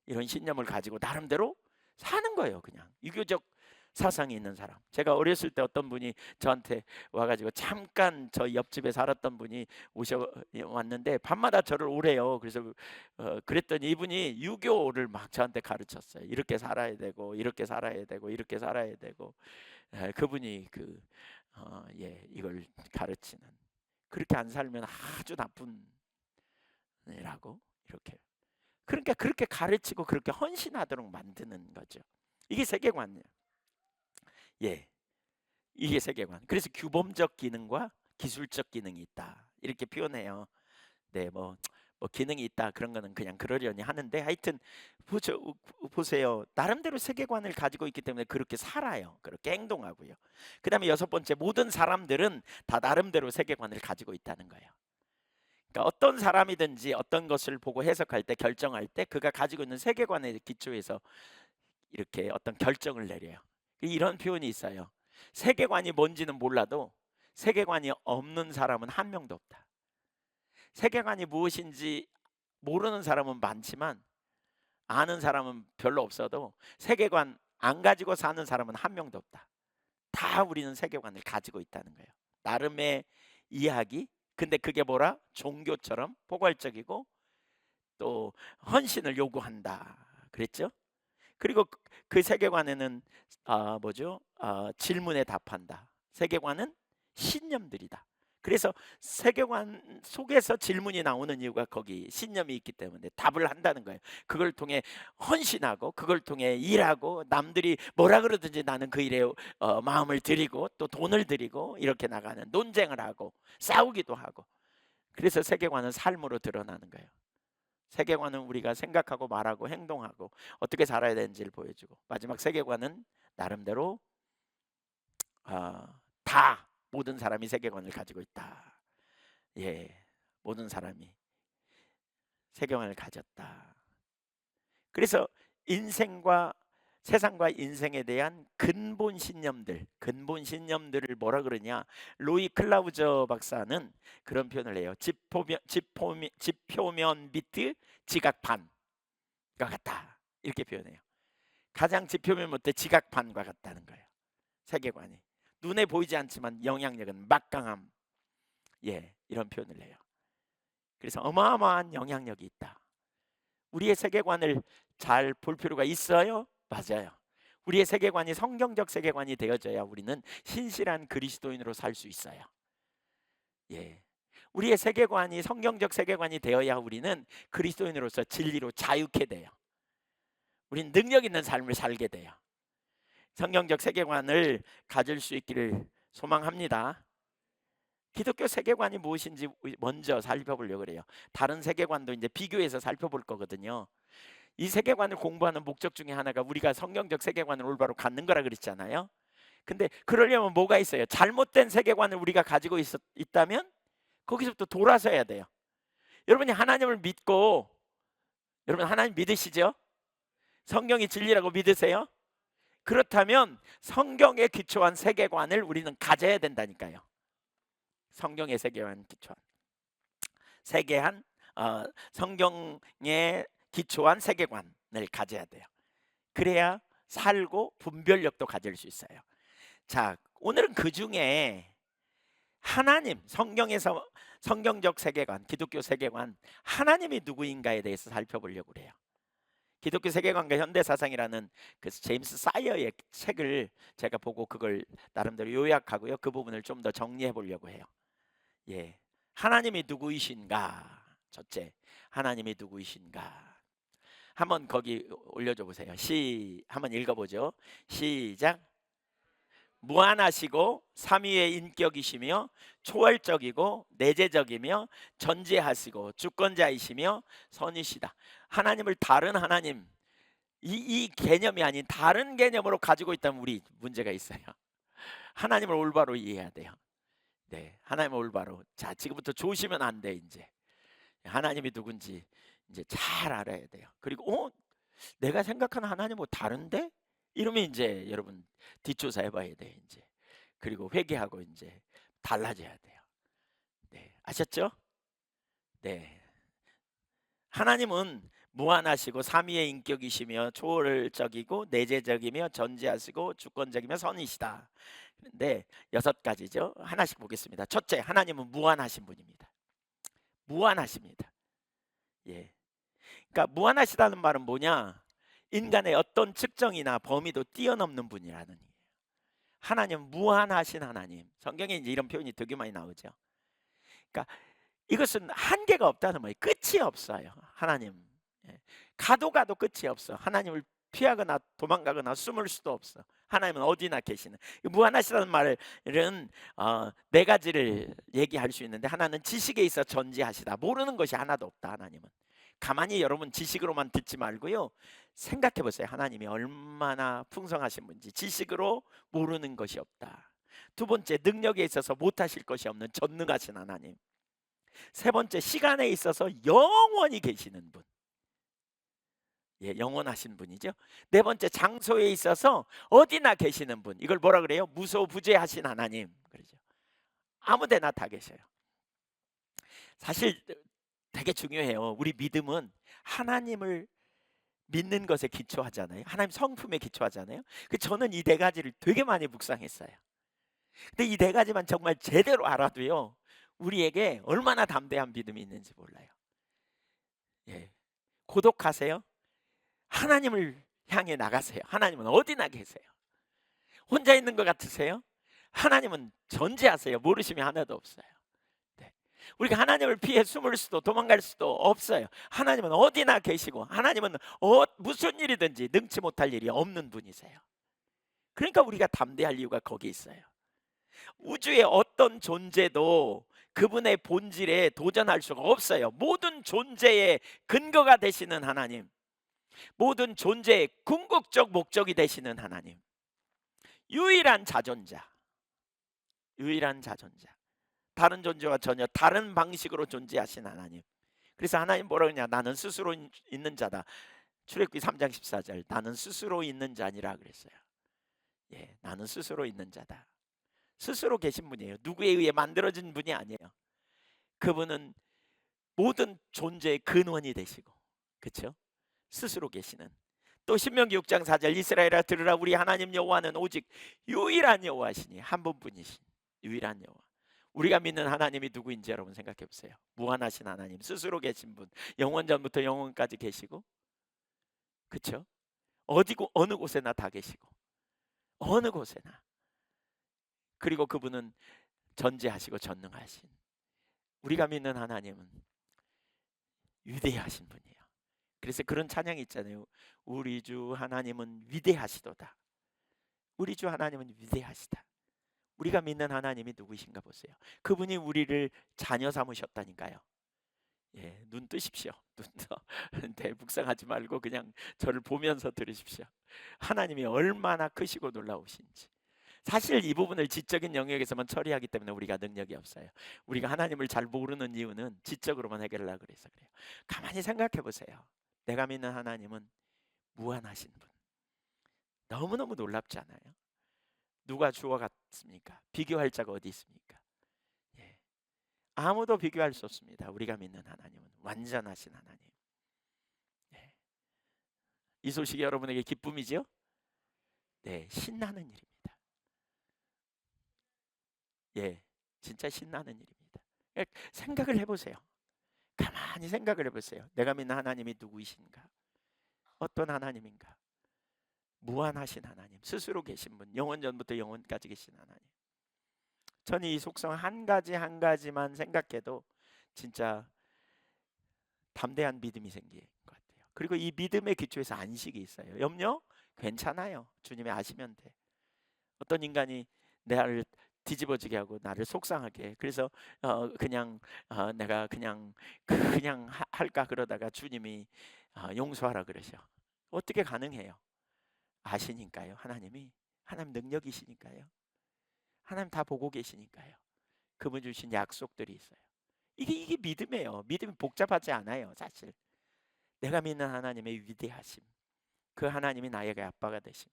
이런 신념을 가지고 나름대로 사는 거예요. 그냥 유교적 사상이 있는 사람. 제가 어렸을 때 어떤 분이 저한테 와가지고 잠깐 저 옆집에 살았던 분이 왔는데 밤마다 저를 오래요. 그래서 그랬더니 이분이 유교를 막 저한테 가르쳤어요. 이렇게 살아야 되고 이렇게 살아야 되고 이렇게 살아야 되고. 그분이 이걸 가르치는, 그렇게 안 살면 아주 나쁜 이라고 이렇게. 그러니까 그렇게 가르치고 그렇게 헌신하도록 만드는 거죠. 이게 세계관이에요. 예, 이게 세계관. 그래서 규범적 기능과 기술적 기능이 있다 이렇게 표현해요. 네, 뭐 기능이 있다 그런 거는 그냥 그러려니 하는데, 하여튼 보세요. 나름대로 세계관을 가지고 있기 때문에 그렇게 살아요. 그렇게 행동하고요. 그 다음에 여섯 번째, 모든 사람들은 다 나름대로 세계관을 가지고 있다는 거예요. 그러니까 어떤 사람이든지 어떤 것을 보고 해석할 때, 결정할 때 그가 가지고 있는 세계관에 기초해서 이렇게 어떤 결정을 내려요. 이런 표현이 있어요. 세계관이 뭔지는 몰라도 세계관이 없는 사람은 한 명도 없다. 세계관이 무엇인지 모르는 사람은 많지만 아는 사람은 별로 없어도 세계관 안 가지고 사는 사람은 한 명도 없다. 다 우리는 세계관을 가지고 있다는 거예요. 나름의 이야기. 근데 그게 뭐라? 종교처럼 포괄적이고 또 헌신을 요구한다 그랬죠. 그리고 그 세계관에는 질문에 답한다. 세계관은 신념들이다. 그래서 세계관 속에서 질문이 나오는 이유가 거기 신념이 있기 때문에 답을 한다는 거예요. 그걸 통해 헌신하고 그걸 통해 일하고 남들이 뭐라 그러든지 나는 그 일에 마음을 들이고 또 돈을 들이고 이렇게 나가는, 논쟁을 하고 싸우기도 하고. 그래서 세계관은 삶으로 드러나는 거예요. 세계관은 우리가 생각하고 말하고 행동하고 어떻게 살아야 되는지를 보여주고, 마지막 세계관은 나름대로 다 모든 사람이 세계관을 가지고 있다. 예, 모든 사람이 세계관을 가졌다. 그래서 인생과 세상과 인생에 대한 근본 신념들을 뭐라 그러냐? 로이 클라우저 박사는 그런 표현을 해요. 지표면 비트 지각판과 같다 이렇게 표현해요. 가장 지표면 못해 지각판과 같다는 거예요. 세계관이 눈에 보이지 않지만 영향력은 막강함. 이런 표현을 해요. 그래서 어마어마한 영향력이 있다. 우리의 세계관을 잘 볼 필요가 있어요. 맞아요. 우리의 세계관이 성경적 세계관이 되어져야 우리는 신실한 그리스도인으로 살 수 있어요. 우리의 세계관이 성경적 세계관이 되어야 우리는 그리스도인으로서 진리로 자유케 돼요. 우리는 능력 있는 삶을 살게 돼요. 성경적 세계관을 가질 수 있기를 소망합니다. 기독교 세계관이 무엇인지 먼저 살펴보려고 그래요. 다른 세계관도 이제 비교해서 살펴볼 거거든요. 이 세계관을 공부하는 목적 중에 하나가 우리가 성경적 세계관을 올바로 갖는 거라 그랬잖아요. 근데 그러려면 뭐가 있어요? 잘못된 세계관을 우리가 가지고 있다면 거기서부터 돌아서야 돼요. 여러분이 하나님을 믿고, 여러분 하나님 믿으시죠? 성경이 진리라고 믿으세요? 그렇다면 성경에 기초한 세계관을 우리는 가져야 된다니까요. 성경의 세계관 기초한 성경에 기초한 세계관을 가져야 돼요. 그래야 살고 분별력도 가질 수 있어요. 자, 오늘은 그 중에 하나님, 성경에서 성경적 세계관, 기독교 세계관, 하나님이 누구인가에 대해서 살펴보려고 그래요. 기독교 세계관과 현대사상이라는 그 제임스 사이어의 책을 제가 보고 그걸 나름대로 요약하고요. 그 부분을 좀 더 정리해 보려고 해요. 하나님이 누구이신가? 첫째, 하나님이 누구이신가? 한번 거기 올려줘 보세요. 한번 읽어보죠. 시작. 무한하시고 삼위의 인격이시며 초월적이고 내재적이며 전지하시고 주권자이시며 선이시다. 하나님을 다른 하나님, 이 개념이 아닌 다른 개념으로 가지고 있다면 우리 문제가 있어요. 하나님을 올바로 이해해야 돼요. 하나님을 올바로. 자, 지금부터 조시면 안 돼. 이제 하나님이 누군지 이제 잘 알아야 돼요. 그리고 내가 생각하는 하나님 뭐 다른데? 이러면 이제 여러분 뒷조사 해봐야 돼. 이제 그리고 회개하고 이제 달라져야 돼요. 아셨죠? 하나님은 무한하시고 삼위의 인격이시며 초월적이고 내재적이며 전지하시고 주권적이며 선이시다. 그런데 6가지죠. 하나씩 보겠습니다. 첫째, 하나님은 무한하신 분입니다. 무한하십니다. 예. 그러니까 무한하시다는 말은 뭐냐? 인간의 어떤 측정이나 범위도 뛰어넘는 분이라는 얘기예요. 하나님은 무한하신 하나님. 성경에 이제 이런 표현이 되게 많이 나오죠. 그러니까 이것은 한계가 없다는 말이에요. 끝이 없어요. 하나님. 예. 가도 끝이 없어. 하나님을 피하거나 도망가거나 숨을 수도 없어. 하나님은 어디나 계시는. 무한하시다는 말은 4가지를 얘기할 수 있는데, 하나는 지식에 있어 전지하시다. 모르는 것이 하나도 없다. 하나님은. 가만히 여러분 지식으로만 듣지 말고요, 생각해 보세요. 하나님이 얼마나 풍성하신 분인지. 지식으로 모르는 것이 없다. 두 번째, 능력에 있어서 못하실 것이 없는 전능하신 하나님. 세 번째, 시간에 있어서 영원히 계시는 분. 예, 영원하신 분이죠. 네 번째, 장소에 있어서 어디나 계시는 분. 이걸 뭐라 그래요? 무소부재하신 하나님. 그러죠. 아무데나 다 계셔요. 사실 되게 중요해요. 우리 믿음은 하나님을 믿는 것에 기초하잖아요. 하나님 성품에 기초하잖아요. 저는 이 4가지를 되게 많이 묵상했어요. 근데 이 4가지만 정말 제대로 알아도요, 우리에게 얼마나 담대한 믿음이 있는지 몰라요. 예. 고독하세요? 하나님을 향해 나가세요. 하나님은 어디나 계세요. 혼자 있는 것 같으세요? 하나님은 전지하세요. 모르시면 하나도 없어요. 네. 우리가 하나님을 피해 숨을 수도 도망갈 수도 없어요. 하나님은 어디나 계시고, 하나님은 무슨 일이든지 능치 못할 일이 없는 분이세요. 그러니까 우리가 담대할 이유가 거기 있어요. 우주의 어떤 존재도 그분의 본질에 도전할 수가 없어요. 모든 존재의 근거가 되시는 하나님, 모든 존재의 궁극적 목적이 되시는 하나님, 유일한 자존자, 유일한 자존자, 다른 존재와 전혀 다른 방식으로 존재하신 하나님. 그래서 하나님 뭐라 그러냐? 나는 스스로 있는 자다. 출애굽기 3장 14절, 나는 스스로 있는 자니라 그랬어요. 예, 나는 스스로 있는 자다. 스스로 계신 분이에요. 누구에 의해 만들어진 분이 아니에요. 그분은 모든 존재의 근원이 되시고, 그렇죠? 스스로 계시는. 또 신명기 6장 4절, 이스라엘아 들으라, 우리 하나님 여호와는 오직 유일한 여호와시니, 한 분뿐이신 유일한 여호와. 우리가 믿는 하나님이 누구인지 여러분 생각해 보세요. 무한하신 하나님, 스스로 계신 분, 영원 전부터 영원까지 계시고, 그렇죠? 어디고 어느 곳에나 다 계시고, 어느 곳에나. 그리고 그분은 전지하시고 전능하신, 우리가 믿는 하나님은 위대하신 분이에요. 그래서 그런 찬양이 있잖아요. 우리 주 하나님은 위대하시도다. 우리 주 하나님은 위대하시다. 우리가 믿는 하나님이 누구이신가 보세요. 그분이 우리를 자녀 삼으셨다니까요. 예, 눈 뜨십시오. 눈 떠. 네, 묵상하지 말고 그냥 저를 보면서 들으십시오. 하나님이 얼마나 크시고 놀라우신지. 사실 이 부분을 지적인 영역에서만 처리하기 때문에 우리가 능력이 없어요. 우리가 하나님을 잘 모르는 이유는 지적으로만 해결하려고 그래서 그래요. 가만히 생각해 보세요. 내가 믿는 하나님은 무한하신 분. 너무너무 놀랍지 않아요? 누가 주와 같습니까? 비교할 자가 어디 있습니까? 예. 아무도 비교할 수 없습니다. 우리가 믿는 하나님은 완전하신 하나님. 예. 이 소식이 여러분에게 기쁨이죠? 네, 신나는 일입니다. 예, 진짜 신나는 일입니다. 생각을 해보세요. 가만히 생각을 해보세요. 내가 믿는 하나님이 누구이신가? 어떤 하나님인가? 무한하신 하나님, 스스로 계신 분, 영원 전부터 영원까지 계신 하나님. 저는 이 속성 한 가지 한 가지만 생각해도 진짜 담대한 믿음이 생긴 것 같아요. 그리고 이 믿음의 기초에서 안식이 있어요. 염려? 괜찮아요. 주님이 아시면 돼. 어떤 인간이 나를 뒤집어지게 하고 나를 속상하게 해. 그래서 그냥 내가 그냥 할까 그러다가 주님이 용서하라 그러셔. 어떻게 가능해요? 아시니까요. 하나님 능력이시니까요. 하나님 다 보고 계시니까요. 그분 주신 약속들이 있어요. 이게 믿음이에요. 믿음이 복잡하지 않아요. 사실 내가 믿는 하나님의 위대하심, 그 하나님이 나에게 아빠가 되심,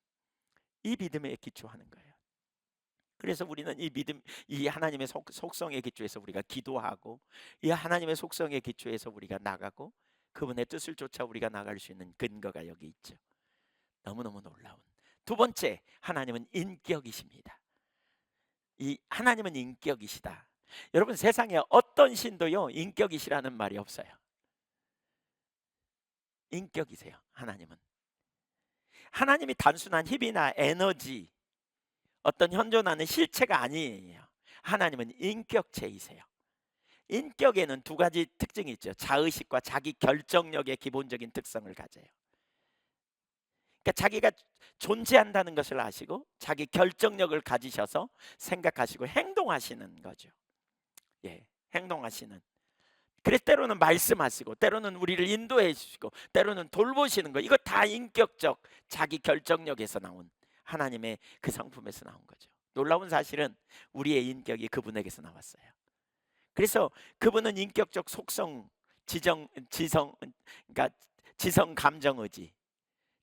이 믿음에 기초하는 거예요. 그래서 우리는 이 믿음, 이 하나님의 속성에 기초해서 우리가 기도하고, 이 하나님의 속성에 기초해서 우리가 나가고, 그분의 뜻을 쫓아 우리가 나갈 수 있는 근거가 여기 있죠. 너무너무 놀라운. 두 번째, 하나님은 인격이십니다. 이 하나님은 인격이시다. 여러분, 세상에 어떤 신도요 인격이시라는 말이 없어요. 인격이세요. 하나님은. 하나님이 단순한 힘이나 에너지, 어떤 현존하는 실체가 아니에요. 하나님은 인격체이세요. 인격에는 두 가지 특징이 있죠. 자의식과 자기 결정력의 기본적인 특성을 가져요. 그러니까 자기가 존재한다는 것을 아시고 자기 결정력을 가지셔서 생각하시고 행동하시는 거죠. 예, 행동하시는. 그래서 때로는 말씀하시고 때로는 우리를 인도해 주시고 때로는 돌보시는 거, 이거 다 인격적 자기 결정력에서 나온 하나님의 그 성품에서 나온 거죠. 놀라운 사실은 우리의 인격이 그분에게서 나왔어요. 그래서 그분은 인격적 속성, 지성, 그러니까 지성, 감정, 의지,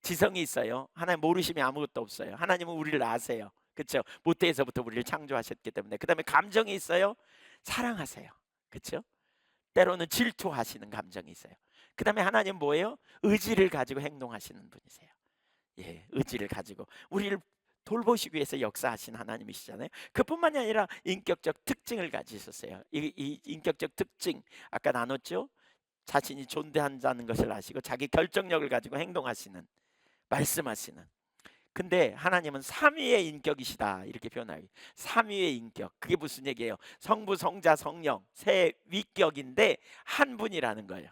지성이 있어요. 하나님 모르심이 아무것도 없어요. 하나님은 우리를 아세요. 그렇죠? 모태에서부터 우리를 창조하셨기 때문에. 그 다음에 감정이 있어요. 사랑하세요. 그렇죠? 때로는 질투하시는 감정이 있어요. 그 다음에 하나님 뭐예요? 의지를 가지고 행동하시는 분이세요. 예, 의지를 가지고 우리를 돌보시기 위해서 역사하신 하나님이시잖아요. 그뿐만이 아니라 인격적 특징을 가지셨어요. 이 인격적 특징 아까 나눴죠? 자신이 존재한다는 것을 아시고 자기 결정력을 가지고 행동하시는, 말씀하시는. 근데 하나님은 삼위의 인격이시다 이렇게 표현해요. 삼위의 인격, 그게 무슨 얘기예요? 성부, 성자, 성령 세 위격인데 한 분이라는 거예요.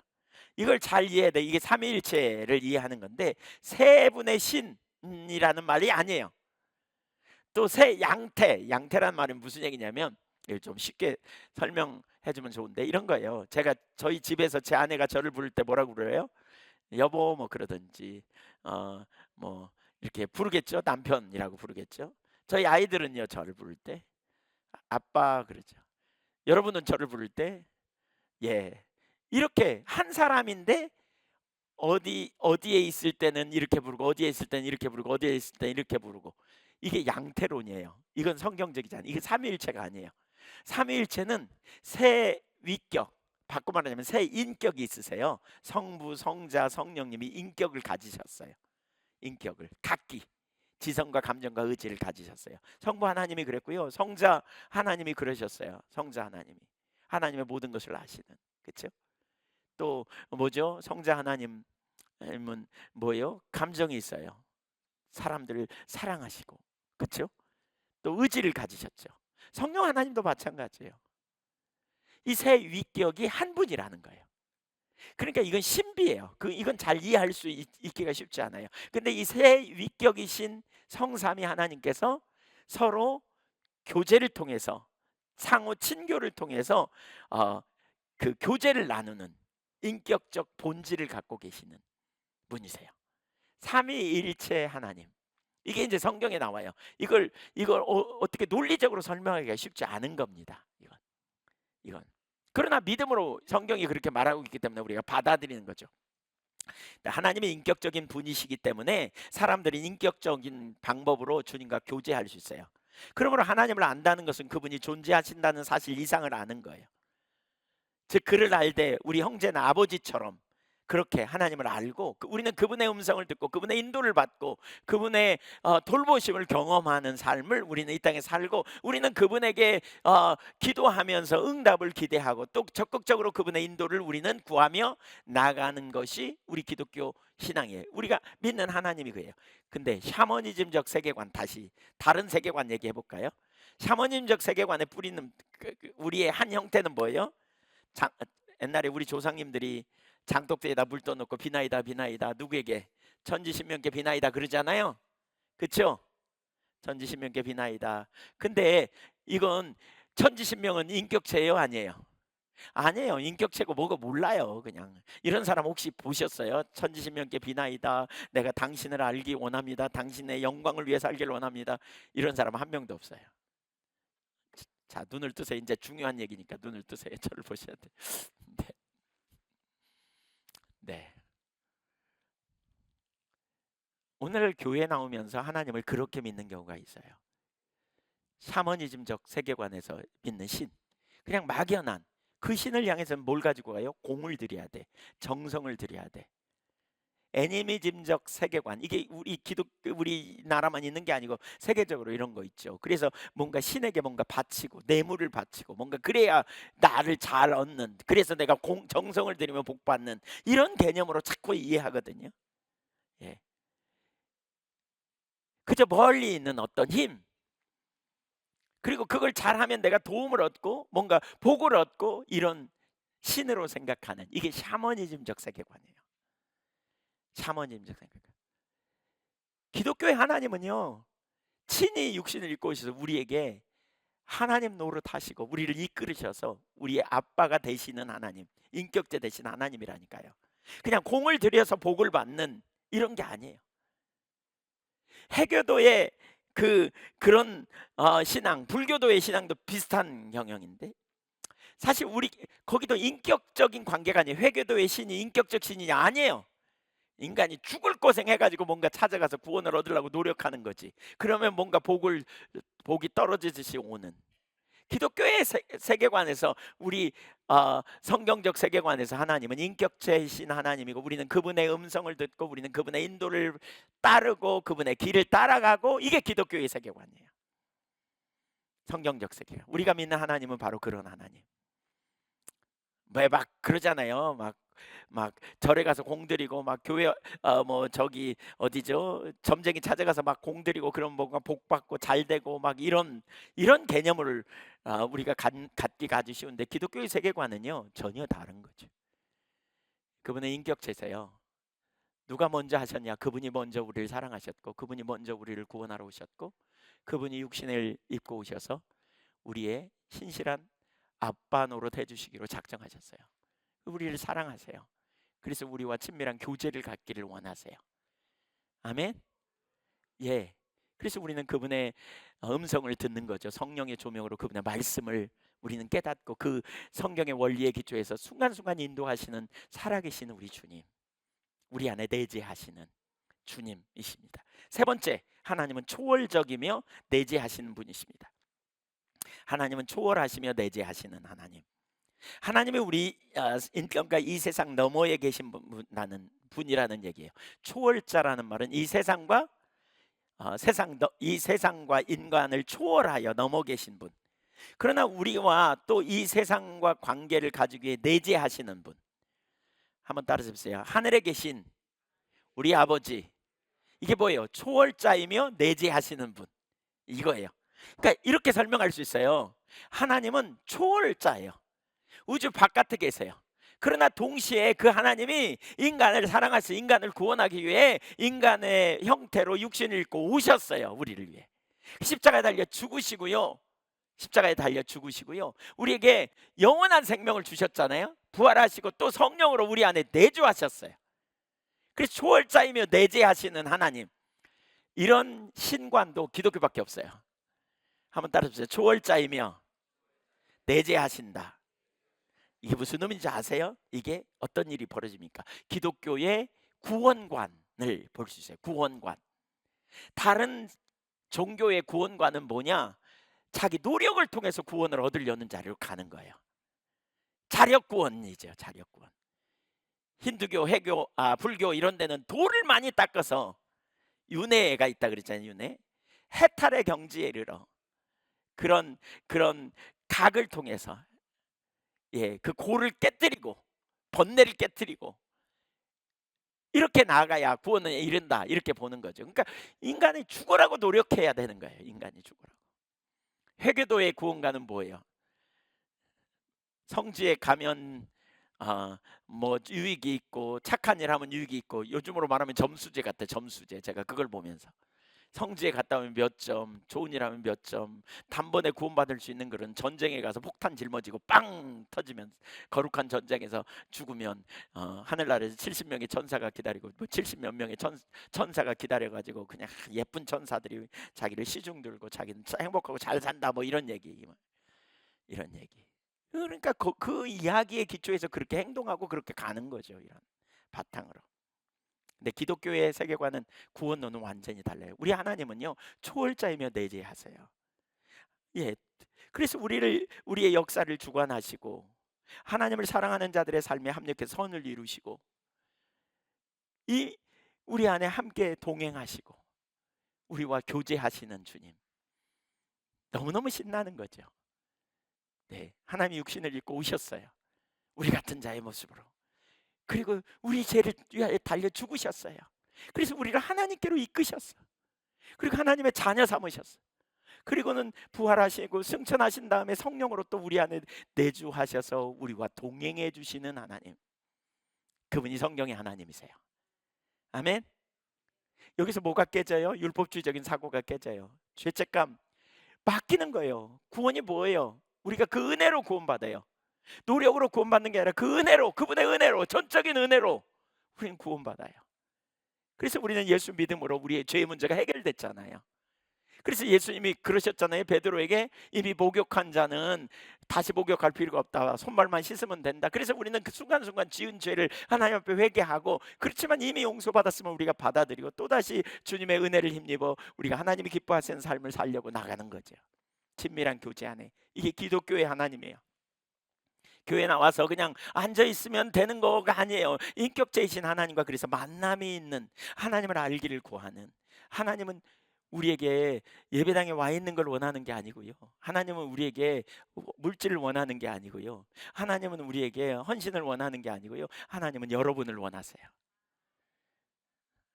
이걸 잘 이해해야 돼. 이게 삼위일체를 이해하는 건데 세 분의 신이라는 말이 아니에요. 또 세 양태, 양태란 말은 무슨 얘기냐면, 이걸 좀 쉽게 설명해 주면 좋은데 이런 거예요. 제가 저희 집에서 제 아내가 저를 부를 때 뭐라고 그래요? 여보 뭐 그러든지 뭐 이렇게 부르겠죠. 남편이라고 부르겠죠. 저희 아이들은요 저를 부를 때 아빠 그러죠. 여러분은 저를 부를 때 예, 이렇게 한 사람인데 어디에 있을 때는 이렇게 부르고 어디에 있을 때는 이렇게 부르고 어디에 있을 때는 이렇게 부르고, 이게 양태론이에요. 이건 성경적이지 않아요. 이게 삼위일체가 아니에요. 삼위일체는 세 위격, 바꿔 말하자면 세 인격이 있으세요. 성부, 성자, 성령님이 인격을 가지셨어요. 인격을 각기 지성과 감정과 의지를 가지셨어요. 성부 하나님이 그랬고요. 성자 하나님이 그러셨어요. 성자 하나님이 하나님의 모든 것을 아시는, 그렇죠? 또 뭐죠? 성자 하나님은 뭐예요? 감정이 있어요. 사람들을 사랑하시고, 그렇죠? 또 의지를 가지셨죠. 성령 하나님도 마찬가지예요. 이 세 위격이 한 분이라는 거예요. 그러니까 이건 신비예요. 이건 잘 이해할 수 있기가 쉽지 않아요. 근데 이 세 위격이신 성삼위 하나님께서 서로 교제를 통해서, 상호 친교를 통해서 그 교제를 나누는 인격적 본질을 갖고 계시는 분이세요. 삼위일체 하나님. 이게 이제 성경에 나와요. 이걸 어떻게 논리적으로 설명하기가 쉽지 않은 겁니다. 이건. 그러나 믿음으로 성경이 그렇게 말하고 있기 때문에 우리가 받아들이는 거죠. 하나님이 인격적인 분이시기 때문에 사람들이 인격적인 방법으로 주님과 교제할 수 있어요. 그러므로 하나님을 안다는 것은 그분이 존재하신다는 사실 이상을 아는 거예요. 즉 그를 알되 우리 형제나 아버지처럼 그렇게 하나님을 알고 우리는 그분의 음성을 듣고 그분의 인도를 받고 그분의 돌보심을 경험하는 삶을 우리는 이 땅에 살고, 우리는 그분에게 기도하면서 응답을 기대하고 또 적극적으로 그분의 인도를 우리는 구하며 나가는 것이 우리 기독교 신앙이에요. 우리가 믿는 하나님이 그래요. 근데 샤머니즘적 세계관, 다시 다른 세계관 얘기해 볼까요? 샤머니즘적 세계관의 뿌리는 우리의 한 형태는 뭐예요? 옛날에 우리 조상님들이 장독대에다 물 떠놓고 비나이다 비나이다 누구에게? 천지신명께 비나이다 그러잖아요. 그렇죠? 천지신명께 비나이다. 근데 이건 천지신명은 인격체예요 아니에요? 아니에요. 인격체고 뭐가 몰라요. 그냥 이런 사람 혹시 보셨어요? 천지신명께 비나이다, 내가 당신을 알기 원합니다, 당신의 영광을 위해 살기를 원합니다, 이런 사람 한 명도 없어요. 자, 눈을 뜨세요. 이제 중요한 얘기니까 눈을 뜨세요. 저를 보셔야 돼요. 네. 네. 오늘 교회 나오면서 하나님을 그렇게 믿는 경우가 있어요. 샤머니즘적 세계관에서 믿는 신, 그냥 막연한 그 신을 향해서 뭘 가지고 가요? 공을 들여야 돼. 정성을 들여야 돼. 애니미즘적 세계관, 이게 우리나라만 있는 게 아니고 세계적으로 이런 거 있죠. 그래서 뭔가 신에게 뭔가 바치고 뇌물을 바치고 뭔가 그래야 나를 잘 얻는, 그래서 내가 정성을 들이면 복 받는, 이런 개념으로 자꾸 이해하거든요. 예. 그저 멀리 있는 어떤 힘, 그리고 그걸 잘하면 내가 도움을 얻고 뭔가 복을 얻고, 이런 신으로 생각하는, 이게 샤머니즘적 세계관이에요. 샤머니즘적 세계관. 기독교의 하나님은요, 친히 육신을 입고 오셔서 우리에게 하나님 노릇하시고 우리를 이끌으셔서 우리의 아빠가 되시는 하나님, 인격제 되신 하나님이라니까요. 그냥 공을 들여서 복을 받는 이런 게 아니에요. 해교도의 그런 신앙, 불교도의 신앙도 비슷한 경영인데, 사실 우리 거기도 인격적인 관계가 아니에요. 회교도의 신이 인격적 신이냐? 아니에요. 인간이 죽을 고생해가지고 뭔가 찾아가서 구원을 얻으려고 노력하는 거지. 그러면 뭔가 복이 떨어지듯이 오는. 기독교의 세계관에서, 우리 성경적 세계관에서 하나님은 인격체이신 하나님이고, 우리는 그분의 음성을 듣고 우리는 그분의 인도를 따르고 그분의 길을 따라가고, 이게 기독교의 세계관이에요. 성경적 세계관. 우리가 믿는 하나님은 바로 그런 하나님. 왜 막 그러잖아요. 막 절에 가서 공드리고, 막 교회 뭐 저기 어디죠, 점쟁이 찾아가서 막 공드리고, 그런 뭔가 복 받고 잘 되고, 막 이런 개념을 우리가 갖기 쉬운데, 기독교의 세계관은요 전혀 다른 거죠. 그분의 인격체세요. 누가 먼저 하셨냐? 그분이 먼저 우리를 사랑하셨고, 그분이 먼저 우리를 구원하러 오셨고, 그분이 육신을 입고 오셔서 우리의 신실한 아빠 노릇 해주시기로 작정하셨어요. 우리를 사랑하세요. 그래서 우리와 친밀한 교제를 갖기를 원하세요. 아멘. 예. 그래서 우리는 그분의 음성을 듣는 거죠. 성령의 조명으로 그분의 말씀을 우리는 깨닫고, 그 성경의 원리에 기초해서 순간순간 인도하시는 살아계신 우리 주님, 우리 안에 내재하시는 주님이십니다. 세 번째, 하나님은 초월적이며 내재하시는 분이십니다. 하나님은 초월하시며 내재하시는 하나님. 하나님이 우리 인격과 이 세상 너머에 계신 분이라는 얘기예요. 초월자라는 말은 이 세상과 이 세상과 인간을 초월하여 넘어 계신 분. 그러나 우리와 또 이 세상과 관계를 가지기 위해 내재하시는 분. 한번 따라해보세요. 하늘에 계신 우리 아버지. 이게 뭐예요? 초월자이며 내재하시는 분, 이거예요. 그러니까 이렇게 설명할 수 있어요. 하나님은 초월자예요. 우주 바깥에 계세요. 그러나 동시에 그 하나님이 인간을 사랑하셔서 인간을 구원하기 위해 인간의 형태로 육신을 입고 오셨어요. 우리를 위해 십자가에 달려 죽으시고요. 우리에게 영원한 생명을 주셨잖아요. 부활하시고 또 성령으로 우리 안에 내주하셨어요. 그래서 초월자이며 내재하시는 하나님, 이런 신관도 기독교밖에 없어요. 한번 따라해주세요. 초월자이며 내재하신다. 이게 무슨 의미인지 아세요? 이게 어떤 일이 벌어집니까? 기독교의 구원관을 볼 수 있어요. 구원관. 다른 종교의 구원관은 뭐냐? 자기 노력을 통해서 구원을 얻으려는 자리로 가는 거예요. 자력구원이죠. 자력구원. 힌두교, 해교, 불교 이런 데는 돌을 많이 닦아서, 윤회가 있다 그랬잖아요. 윤회. 해탈의 경지에 이르러 그런 각을 통해서, 그 고를 깨뜨리고 번뇌를 깨뜨리고 이렇게 나아가야 구원에 이른다, 이렇게 보는 거죠. 그러니까 인간이 죽으라고 노력해야 되는 거예요. 인간이 죽으라고. 회계도의 구원가는 뭐예요? 성지에 가면 뭐 유익이 있고, 착한 일 하면 유익이 있고, 요즘으로 말하면 점수제 같아. 점수제. 제가 그걸 보면서 성지에 갔다 오면 몇 점, 좋은 일 하면 몇 점, 단번에 구원받을 수 있는 그런 전쟁에 가서 폭탄 짊어지고 빵 터지면, 거룩한 전쟁에서 죽으면 하늘나라에서 70명의 천사가 기다리고, 뭐 70몇 명의 천사가 기다려가지고 그냥 예쁜 천사들이 자기를 시중 들고 자기는 행복하고 잘 산다, 뭐 이런 얘기. 그러니까 그 이야기의 기초에서 그렇게 행동하고 그렇게 가는 거죠. 이런 바탕으로. 근데 기독교의 세계관은 구원론은 완전히 달라요. 우리 하나님은요 초월자이며 내재하세요. 예, 그래서 우리의 역사를 주관하시고, 하나님을 사랑하는 자들의 삶에 합력해서 선을 이루시고 이 우리 안에 함께 동행하시고 우리와 교제하시는 주님, 너무너무 신나는 거죠. 네, 하나님이 육신을 입고 오셨어요. 우리 같은 자의 모습으로. 그리고 우리 죄를 위하여 달려 죽으셨어요. 그래서 우리를 하나님께로 이끄셨어. 그리고 하나님의 자녀 삼으셨어. 그리고는 부활하시고 승천하신 다음에 성령으로 또 우리 안에 내주하셔서 우리와 동행해 주시는 하나님, 그분이 성경의 하나님이세요. 아멘. 여기서 뭐가 깨져요? 율법주의적인 사고가 깨져요. 죄책감 바뀌는 거예요. 구원이 뭐예요? 우리가 그 은혜로 구원받아요. 노력으로 구원받는 게 아니라 그 은혜로, 그분의 은혜로, 전적인 은혜로 우리는 구원받아요. 그래서 우리는 예수 믿음으로 우리의 죄의 문제가 해결됐잖아요. 그래서 예수님이 그러셨잖아요. 베드로에게 이미 목욕한 자는 다시 목욕할 필요가 없다. 손발만 씻으면 된다. 그래서 우리는 그 순간순간 지은 죄를 하나님 앞에 회개하고, 그렇지만 이미 용서받았으면 우리가 받아들이고 또다시 주님의 은혜를 힘입어 우리가 하나님이 기뻐하시는 삶을 살려고 나가는 거죠. 친밀한 교제 안에. 이게 기독교의 하나님이에요. 교회 나와서 그냥 앉아있으면 되는 거가 아니에요. 인격체이신 하나님과 그래서 만남이 있는 하나님을 알기를 구하는, 하나님은 우리에게 예배당에 와 있는 걸 원하는 게 아니고요. 하나님은 우리에게 물질을 원하는 게 아니고요. 하나님은 우리에게 헌신을 원하는 게 아니고요. 하나님은 여러분을 원하세요.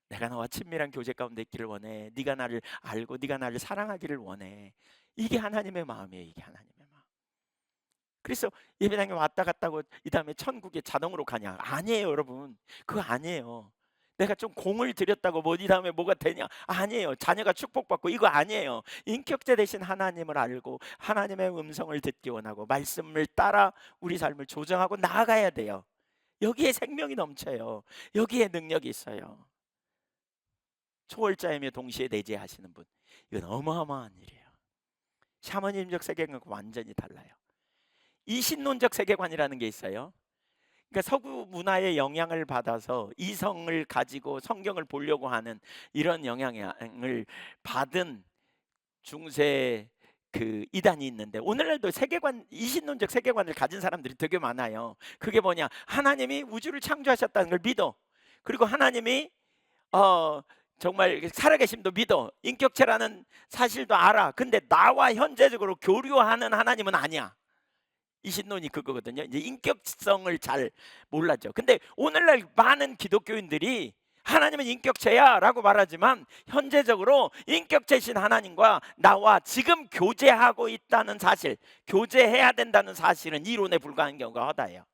내가 너와 친밀한 교제 가운데 있기를 원해. 네가 나를 알고 네가 나를 사랑하기를 원해. 이게 하나님의 마음이에요. 이게 하나님의 마음. 그래서 예배당에 왔다 갔다 하고 이 다음에 천국에 자동으로 가냐? 아니에요, 여러분. 그거 아니에요. 내가 좀 공을 들였다고 뭐 이 다음에 뭐가 되냐? 아니에요. 자녀가 축복받고 이거 아니에요. 인격자 되신 하나님을 알고 하나님의 음성을 듣기 원하고 말씀을 따라 우리 삶을 조정하고 나아가야 돼요. 여기에 생명이 넘쳐요. 여기에 능력이 있어요. 초월자이며 동시에 내재하시는 분, 이건 어마어마한 일이에요. 샤머니즘적 세계관과 완전히 달라요. 이신론적 세계관이라는 게 있어요. 그러니까 서구 문화의 영향을 받아서 이성을 가지고 성경을 보려고 하는 이런 영향을 받은 중세 그 이단이 있는데, 오늘날도 세계관, 이신론적 세계관을 가진 사람들이 되게 많아요. 그게 뭐냐? 하나님이 우주를 창조하셨다는 걸 믿어. 그리고 하나님이 정말 살아계심도 믿어. 인격체라는 사실도 알아. 근데 나와 현재적으로 교류하는 하나님은 아니야. 이 신론이 그거거든요. 이제 인격성을 잘 몰랐죠. 근데 오늘날 많은 기독교인들이 하나님은 인격체야 라고 말하지만 현재적으로 인격체신 하나님과 나와 지금 교제하고 있다는 사실, 교제해야 된다는 사실은 이론에 불과한 경우가 허다해요.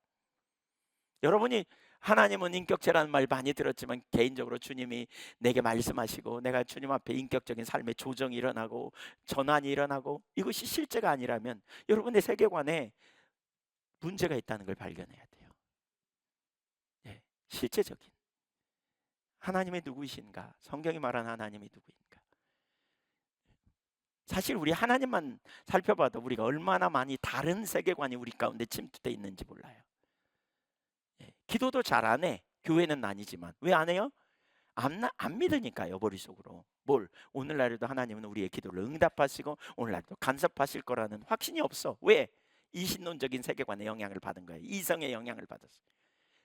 여러분이 하나님은 인격체라는 말 많이 들었지만 개인적으로 주님이 내게 말씀하시고 내가 주님 앞에 인격적인 삶의 조정이 일어나고 전환이 일어나고 이것이 실제가 아니라면 여러분의 세계관에 문제가 있다는 걸 발견해야 돼요. 예, 실제적인 하나님이 누구이신가? 성경이 말하는 하나님이 누구인가? 사실 우리 하나님만 살펴봐도 우리가 얼마나 많이 다른 세계관이 우리 가운데 침투되어 있는지 몰라요. 예, 기도도 잘 안 해. 교회는 아니지만 왜 안 해요? 안 믿으니까요. 머릿속으로 뭘, 오늘날에도 하나님은 우리의 기도를 응답하시고 오늘날도 간섭하실 거라는 확신이 없어. 왜? 이신론적인 세계관의 영향을 받은 거예요. 이성의 영향을 받았어요.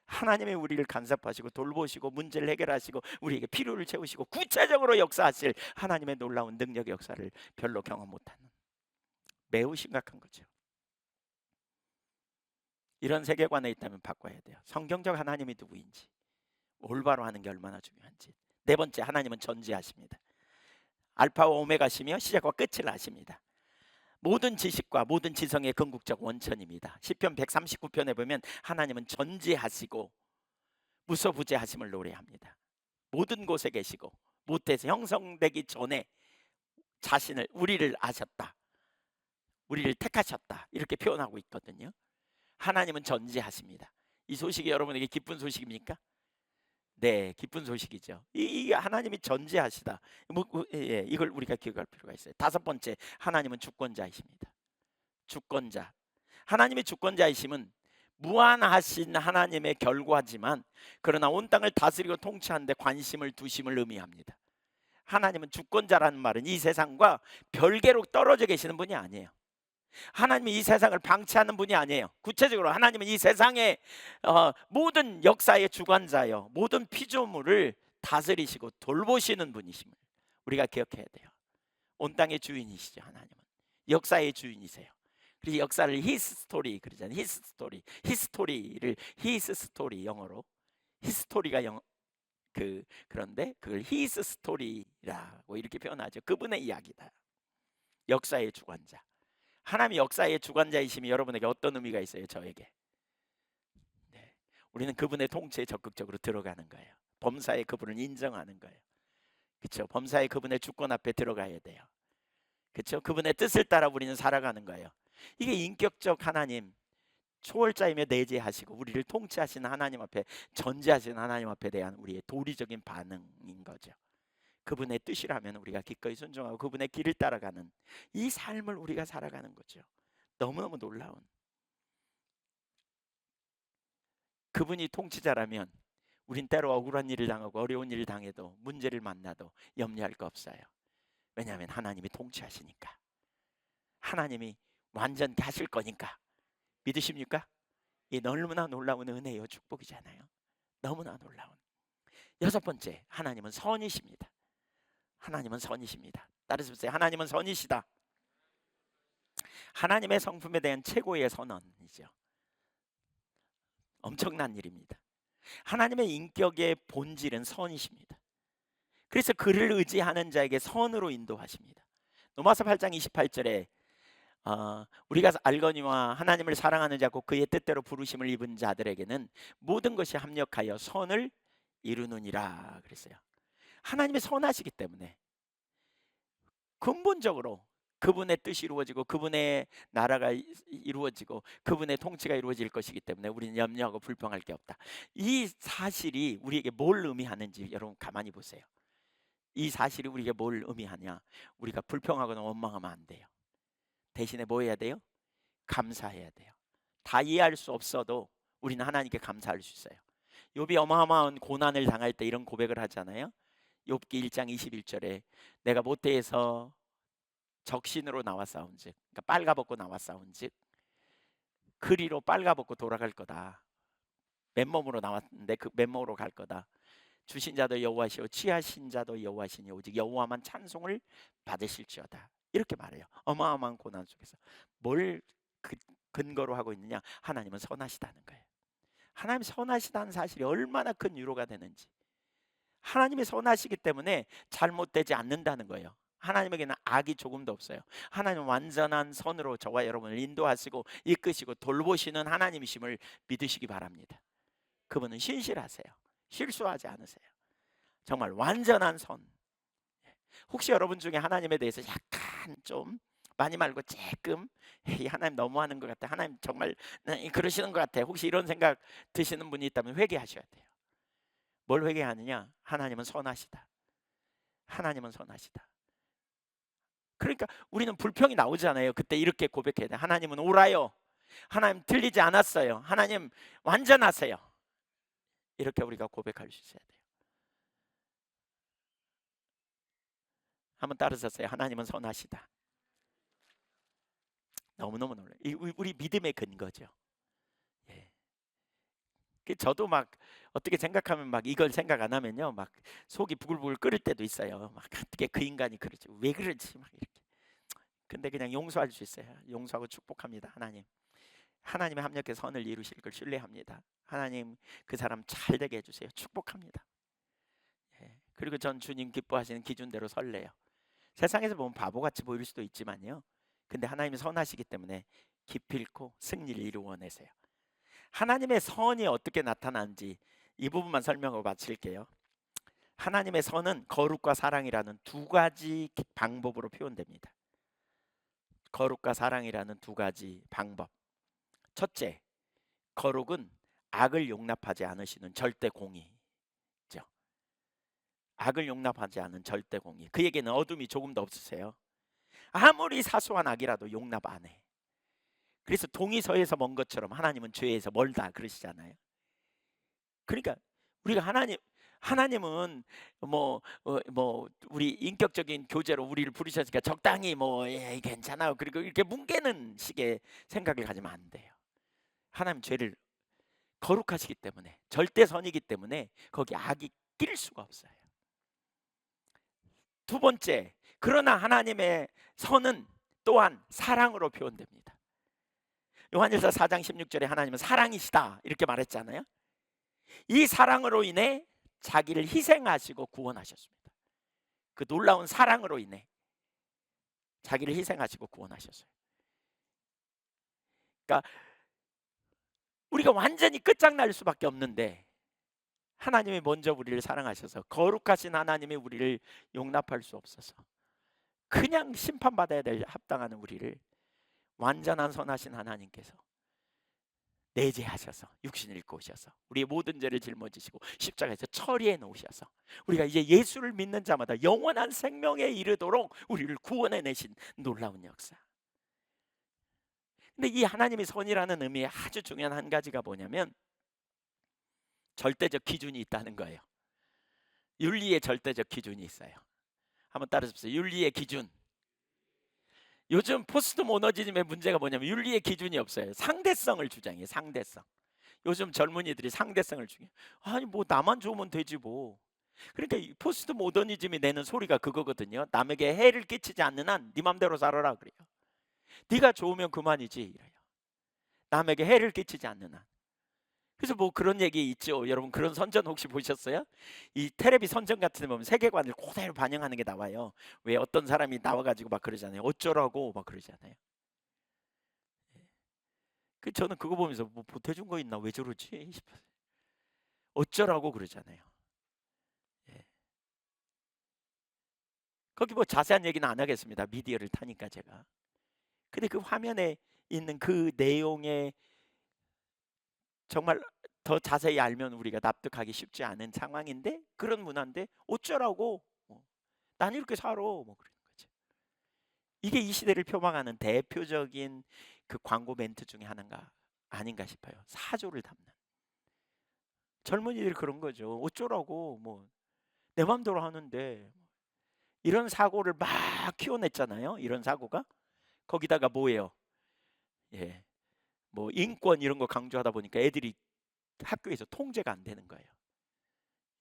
하나님의 우리를 간섭하시고 돌보시고 문제를 해결하시고 우리에게 필요를 채우시고 구체적으로 역사하실 하나님의 놀라운 능력의 역사를 별로 경험 못하는, 매우 심각한 거죠. 이런 세계관에 있다면 바꿔야 돼요. 성경적 하나님이 누구인지, 올바로 하는 게 얼마나 중요한지. 네 번째, 하나님은 전지하십니다. 알파와 오메가시며 시작과 끝을 아십니다. 모든 지식과 모든 지성의 궁극적 원천입니다. 시편 139편에 보면 하나님은 전지하시고 무소부재하심을 노래합니다. 모든 곳에 계시고 모태에서 형성되기 전에 자신을, 우리를 아셨다, 우리를 택하셨다, 이렇게 표현하고 있거든요. 하나님은 전지하십니다. 이 소식이 여러분에게 기쁜 소식입니까? 네, 기쁜 소식이죠. 이 하나님이 전지하시다. 예, 이걸 우리가 기억할 필요가 있어요. 다섯 번째, 하나님은 주권자이십니다. 주권자. 하나님의 주권자이심은 무한하신 하나님의 결과지만 그러나 온 땅을 다스리고 통치하는 데 관심을 두심을 의미합니다. 하나님은 주권자라는 말은 이 세상과 별개로 떨어져 계시는 분이 아니에요. 하나님이 이 세상을 방치하는 분이 아니에요. 구체적으로 하나님은 이 세상의 모든 역사의 주관자요, 모든 피조물을 다스리시고 돌보시는 분이심을 우리가 기억해야 돼요. 온 땅의 주인이시죠. 하나님은 역사의 주인이세요. 그래서 역사를 His story 그러잖아요. His story, 히스토리를 His story, 영어로 히스토리가 그런데 그걸 His story라고 이렇게 표현하죠. 그분의 이야기다. 역사의 주관자. 하나님이 역사의 주관자이심이 여러분에게 어떤 의미가 있어요? 저에게. 네. 우리는 그분의 통치에 적극적으로 들어가는 거예요. 범사에 그분을 인정하는 거예요. 그렇죠? 범사에 그분의 주권 앞에 들어가야 돼요. 그렇죠? 그분의 뜻을 따라 우리는 살아가는 거예요. 이게 인격적 하나님, 초월자이며 내재하시고 우리를 통치하시는 하나님 앞에, 전지하시는 하나님 앞에 대한 우리의 도리적인 반응인 거죠. 그분의 뜻이라면 우리가 기꺼이 순종하고 그분의 길을 따라가는 이 삶을 우리가 살아가는 거죠. 너무너무 놀라운, 그분이 통치자라면 우린 때로 억울한 일을 당하고 어려운 일을 당해도, 문제를 만나도 염려할 거 없어요. 왜냐하면 하나님이 통치하시니까, 하나님이 완전히 하실 거니까. 믿으십니까? 이 너무나 놀라운 은혜요, 축복이잖아요. 너무나 놀라운. 여섯 번째, 하나님은 선이십니다. 하나님은 선이십니다. 따라서 보세요. 하나님은 선이시다. 하나님의 성품에 대한 최고의 선언이죠. 엄청난 일입니다. 하나님의 인격의 본질은 선이십니다. 그래서 그를 의지하는 자에게 선으로 인도하십니다. 로마서 8장 28절에 우리가 알거니와 하나님을 사랑하는 자고 그의 뜻대로 부르심을 입은 자들에게는 모든 것이 합력하여 선을 이루느니라 그랬어요. 하나님이 선하시기 때문에 근본적으로 그분의 뜻이 이루어지고 그분의 나라가 이루어지고 그분의 통치가 이루어질 것이기 때문에 우리는 염려하고 불평할 게 없다. 이 사실이 우리에게 뭘 의미하는지 여러분 가만히 보세요. 이 사실이 우리에게 뭘 의미하냐? 우리가 불평하거나 원망하면 안 돼요. 대신에 뭐 해야 돼요? 감사해야 돼요. 다 이해할 수 없어도 우리는 하나님께 감사할 수 있어요. 욥이 어마어마한 고난을 당할 때 이런 고백을 하잖아요. 욥기 1장 21절에 내가 모태에서 적신으로 나와 싸운즉, 그러니까 빨가벗고 나와 싸운즉 그리로 빨가벗고 돌아갈 거다. 맨몸으로 나왔는데 그 맨몸으로 갈 거다. 주신 자도 여호와시오 취하신 자도 여호와시니 오직 여호와만 찬송을 받으실지어다. 이렇게 말해요. 어마어마한 고난 속에서 뭘 근거로 하고 있느냐? 하나님은 선하시다는 거예요. 하나님 선하시다는 사실이 얼마나 큰 위로가 되는지. 하나님이 선하시기 때문에 잘못되지 않는다는 거예요. 하나님에게는 악이 조금도 없어요. 하나님은 완전한 선으로 저와 여러분을 인도하시고 이끄시고 돌보시는 하나님이심을 믿으시기 바랍니다. 그분은 신실하세요. 실수하지 않으세요. 정말 완전한 선. 혹시 여러분 중에 하나님에 대해서 약간 좀 많이 말고 조금 하나님 너무하는 것 같아, 하나님 정말 그러시는 것 같아, 혹시 이런 생각 드시는 분이 있다면 회개하셔야 돼요. 뭘 회개하느냐? 하나님은 선하시다. 하나님은 선하시다. 그러니까 우리는 불평이 나오잖아요. 그때 이렇게 고백해야 돼. 하나님은 옳아요. 하나님 틀리지 않았어요. 하나님 완전하세요. 이렇게 우리가 고백할 수 있어야 돼요. 한번 따라서세요. 하나님은 선하시다. 너무너무 놀라요. 우리 믿음의 근거죠. 예. 저도 막 어떻게 생각하면 막 이걸 생각 안 하면요, 막 속이 부글부글 끓을 때도 있어요. 막 어떻게 그 인간이 그러지, 왜 그러지, 막 이렇게. 근데 그냥 용서할 수 있어요. 용서하고 축복합니다. 하나님의 합력의 선을 이루실 걸 신뢰합니다. 하나님 그 사람 잘 되게 해주세요. 축복합니다. 예. 그리고 전 주님 기뻐하시는 기준대로 설레요. 세상에서 보면 바보같이 보일 수도 있지만요, 근데 하나님이 선하시기 때문에 기필코 승리를 이루어내세요. 하나님의 선이 어떻게 나타나는지 이 부분만 설명하고 마칠게요. 하나님의 선은 거룩과 사랑이라는 두 가지 방법으로 표현됩니다. 거룩과 사랑이라는 두 가지 방법. 첫째, 거룩은 악을 용납하지 않으시는 절대 공의죠. 악을 용납하지 않은 절대 공의. 그에게는 어둠이 조금도 없으세요. 아무리 사소한 악이라도 용납 안 해. 그래서 동이서에서 먼 것처럼 하나님은 죄에서 멀다 그러시잖아요. 그러니까 우리가 하나님은 우리 인격적인 교제로 우리를 부르셨으니까 적당히 괜찮아요. 그리고 이렇게 뭉개는 식의 생각을 가지면 안 돼요. 하나님 죄를 거룩하시기 때문에, 절대선이기 때문에 거기 악이 낄 수가 없어요. 두 번째, 그러나 하나님의 선은 또한 사랑으로 표현됩니다. 요한일서 4장 16절에 하나님은 사랑이시다 이렇게 말했잖아요. 이 사랑으로 인해 자기를 희생하시고 구원하셨습니다. 그 놀라운 사랑으로 인해 자기를 희생하시고 구원하셨어요. 그러니까 우리가 완전히 끝장날 수밖에 없는데 하나님이 먼저 우리를 사랑하셔서, 거룩하신 하나님이 우리를 용납할 수 없어서 그냥 심판받아야 될 합당한 우리를 완전한 선하신 하나님께서 내재하셔서 육신을 입고 오셔서 우리의 모든 죄를 짊어지시고 십자가에서 처리해 놓으셔서 우리가 이제 예수를 믿는 자마다 영원한 생명에 이르도록 우리를 구원해 내신 놀라운 역사. 근데 이 하나님의 선이라는 의미의 아주 중요한 한 가지가 뭐냐면 절대적 기준이 있다는 거예요. 윤리의 절대적 기준이 있어요. 한번 따라해보세요. 윤리의 기준. 요즘 포스트 모더니즘의 문제가 뭐냐면 윤리의 기준이 없어요. 상대성을 주장해요. 상대성. 요즘 젊은이들이 상대성을 주장해요. 아니 뭐 나만 좋으면 되지 뭐. 그러니까 이 포스트 모더니즘이 내는 소리가 그거거든요. 남에게 해를 끼치지 않는 한 네 맘대로 살아라 그래요. 네가 좋으면 그만이지 이래요. 남에게 해를 끼치지 않는 한. 그래서 뭐 그런 얘기 있죠. 여러분 그런 선전 혹시 보셨어요? 이 텔레비 선전 같은 데 보면 세계관을 그대로 반영하는 게 나와요. 왜 어떤 사람이 나와가지고 막 그러잖아요. 어쩌라고 막 그러잖아요. 그 저는 그거 보면서 뭐 보태준 거 있나 왜 저러지 싶어요. 어쩌라고 그러잖아요. 예. 거기 뭐 자세한 얘기는 안 하겠습니다. 미디어를 타니까 제가. 근데 그 화면에 있는 그 내용에 정말 더 자세히 알면 우리가 납득하기 쉽지 않은 상황인데 그런 문화인데 어쩌라고 난 이렇게 살아 뭐 그러는 거죠. 이게 이 시대를 표방하는 대표적인 그 광고 멘트 중에 하나가 아닌가 싶어요. 사조를 담는 젊은이들이 그런 거죠. 어쩌라고 뭐 내 맘대로 하는데 이런 사고를 막 키워냈잖아요. 이런 사고가 거기다가 뭐예요? 예, 뭐 인권 이런 거 강조하다 보니까 애들이 학교에서 통제가 안 되는 거예요.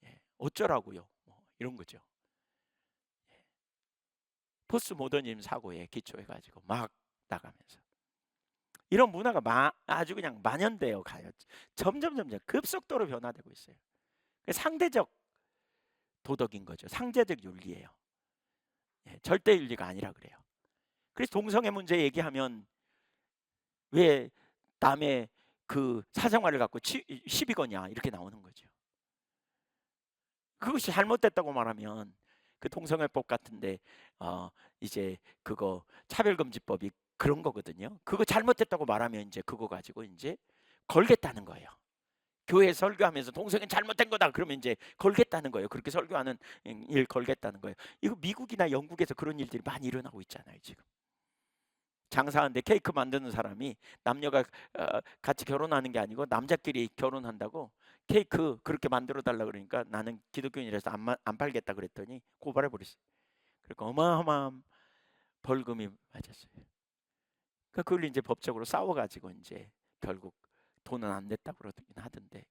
예, 어쩌라고요? 뭐 이런 거죠. 포스트 모더니즘 사고에 기초해가지고 막 나가면서 이런 문화가 아주 그냥 만연되어 가요. 점점 급속도로 변화되고 있어요. 상대적 도덕인 거죠. 상대적 윤리예요. 예, 절대 윤리가 아니라 그래요. 그래서 동성애 문제 얘기하면 왜 남의 그 사생활을 갖고 시비 거냐 이렇게 나오는 거죠. 그것이 잘못됐다고 말하면 그 동성애법 같은데 이제 그거 차별금지법이 그런 거거든요. 그거 잘못됐다고 말하면 이제 그거 가지고 이제 걸겠다는 거예요. 교회 설교하면서 동성애 잘못된 거다 그러면 이제 걸겠다는 거예요. 그렇게 설교하는 일 걸겠다는 거예요. 이거 미국이나 영국에서 그런 일들이 많이 일어나고 있잖아요. 지금 장사하는데 케이크 만드는 사람이 남녀가 같이 결혼하는 게 아니고 남자끼리 결혼한다고 케이크 그렇게 만들어 달라 그러니까 나는 기독교인이라서 안 팔겠다 그랬더니 고발해 버렸어요. 그러니까 어마어마한 벌금이 맞았어요. 그러니까 그걸 이제 법적으로 싸워가지고 이제 결국 돈은 안 냈다 그러긴 하던데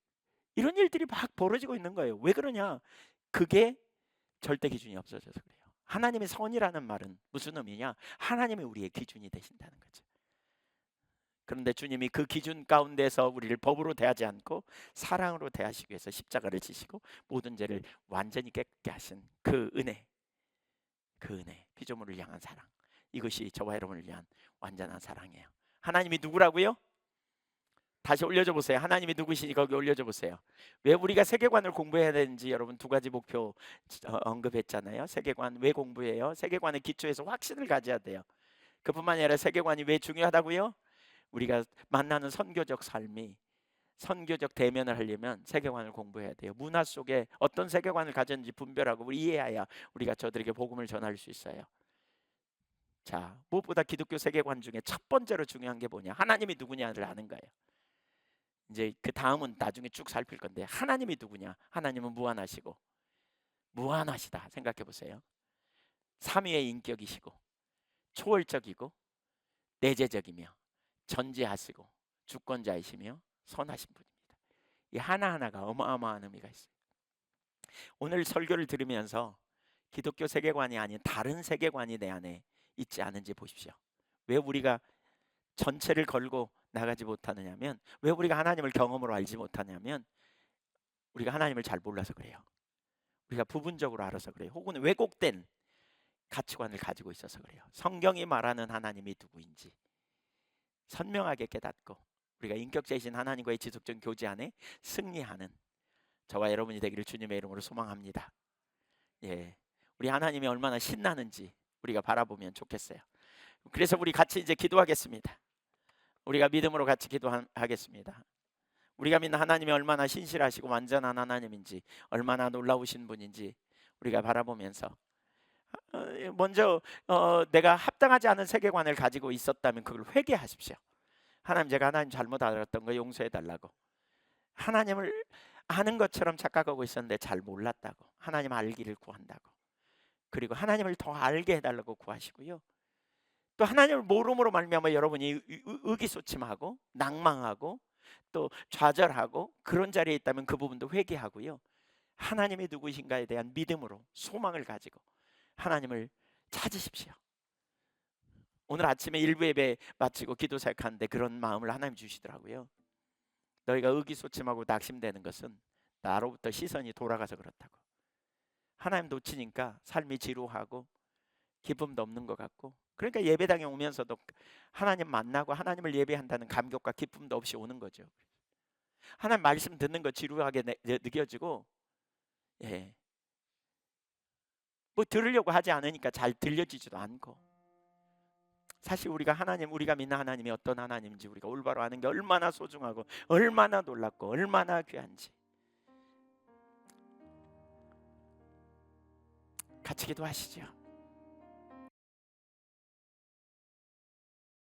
이런 일들이 막 벌어지고 있는 거예요. 왜 그러냐? 그게 절대 기준이 없어져서 그래요. 하나님의 선이라는 말은 무슨 의미냐? 하나님이 우리의 기준이 되신다는 거죠. 그런데 주님이 그 기준 가운데서 우리를 법으로 대하지 않고 사랑으로 대하시기 위해서 십자가를 지시고 모든 죄를 완전히 깨끗게 하신 그 은혜, 피조물을 향한 사랑, 이것이 저와 여러분을 위한 완전한 사랑이에요. 하나님이 누구라고요? 다시 올려줘 보세요. 하나님이 누구시니 거기 올려줘 보세요. 왜 우리가 세계관을 공부해야 되는지 여러분 두 가지 목표 언급했잖아요. 세계관 왜 공부해요? 세계관의 기초에서 확신을 가져야 돼요. 그뿐만 아니라 세계관이 왜 중요하다고요? 우리가 만나는 선교적 삶이 선교적 대면을 하려면 세계관을 공부해야 돼요. 문화 속에 어떤 세계관을 가졌는지 분별하고 이해해야 우리가 저들에게 복음을 전할 수 있어요. 자, 무엇보다 기독교 세계관 중에 첫 번째로 중요한 게 뭐냐? 하나님이 누구냐를 아는 거예요. 이제 그 다음은 나중에 쭉 살필 건데, 하나님이 누구냐? 하나님은 무한하시고 무한하시다 생각해 보세요. 삼위의 인격이시고 초월적이고 내재적이며 전지하시고 주권자이시며 선하신 분입니다. 이 하나하나가 어마어마한 의미가 있어요. 오늘 설교를 들으면서 기독교 세계관이 아닌 다른 세계관이 내 안에 있지 않은지 보십시오. 왜 우리가 전체를 걸고 나가지 못하느냐면, 왜 우리가 하나님을 경험으로 알지 못하냐면, 우리가 하나님을 잘 몰라서 그래요. 우리가 부분적으로 알아서 그래요. 혹은 왜곡된 가치관을 가지고 있어서 그래요. 성경이 말하는 하나님이 누구인지 선명하게 깨닫고 우리가 인격자이신 하나님과의 지속적인 교제 안에 승리하는 저와 여러분이 되기를 주님의 이름으로 소망합니다. 예, 우리 하나님이 얼마나 신나는지 우리가 바라보면 좋겠어요. 그래서 우리 같이 이제 기도하겠습니다. 우리가 믿음으로 같이 기도하겠습니다. 우리가 믿는 하나님이 얼마나 신실하시고 완전한 하나님인지, 얼마나 놀라우신 분인지 우리가 바라보면서 먼저 내가 합당하지 않은 세계관을 가지고 있었다면 그걸 회개하십시오. 하나님, 제가 하나님 잘못 알았던 거 용서해 달라고. 하나님을 아는 것처럼 착각하고 있었는데 잘 몰랐다고. 하나님 알기를 구한다고. 그리고 하나님을 더 알게 해달라고 구하시고요. 또 하나님을 모름으로 말미암아 여러분이 의기소침하고 낭망하고 또 좌절하고 그런 자리에 있다면 그 부분도 회개하고요. 하나님이 누구신가에 대한 믿음으로 소망을 가지고 하나님을 찾으십시오. 오늘 아침에 일부 예배 마치고 기도 시작하는데 그런 마음을 하나님 주시더라고요. 너희가 의기소침하고 낙심되는 것은 나로부터 시선이 돌아가서 그렇다고. 하나님 놓치니까 삶이 지루하고 기쁨도 없는 것 같고, 그러니까 예배당에 오면서도 하나님 만나고 하나님을 예배한다는 감격과 기쁨도 없이 오는 거죠. 하나님 말씀 듣는 거 지루하게 느껴지고, 예, 뭐 들으려고 하지 않으니까 잘 들려지지도 않고. 사실 우리가 믿는 하나님이 어떤 하나님인지 우리가 올바로 아는 게 얼마나 소중하고 얼마나 놀랍고 얼마나 귀한지. 같이 기도하시죠.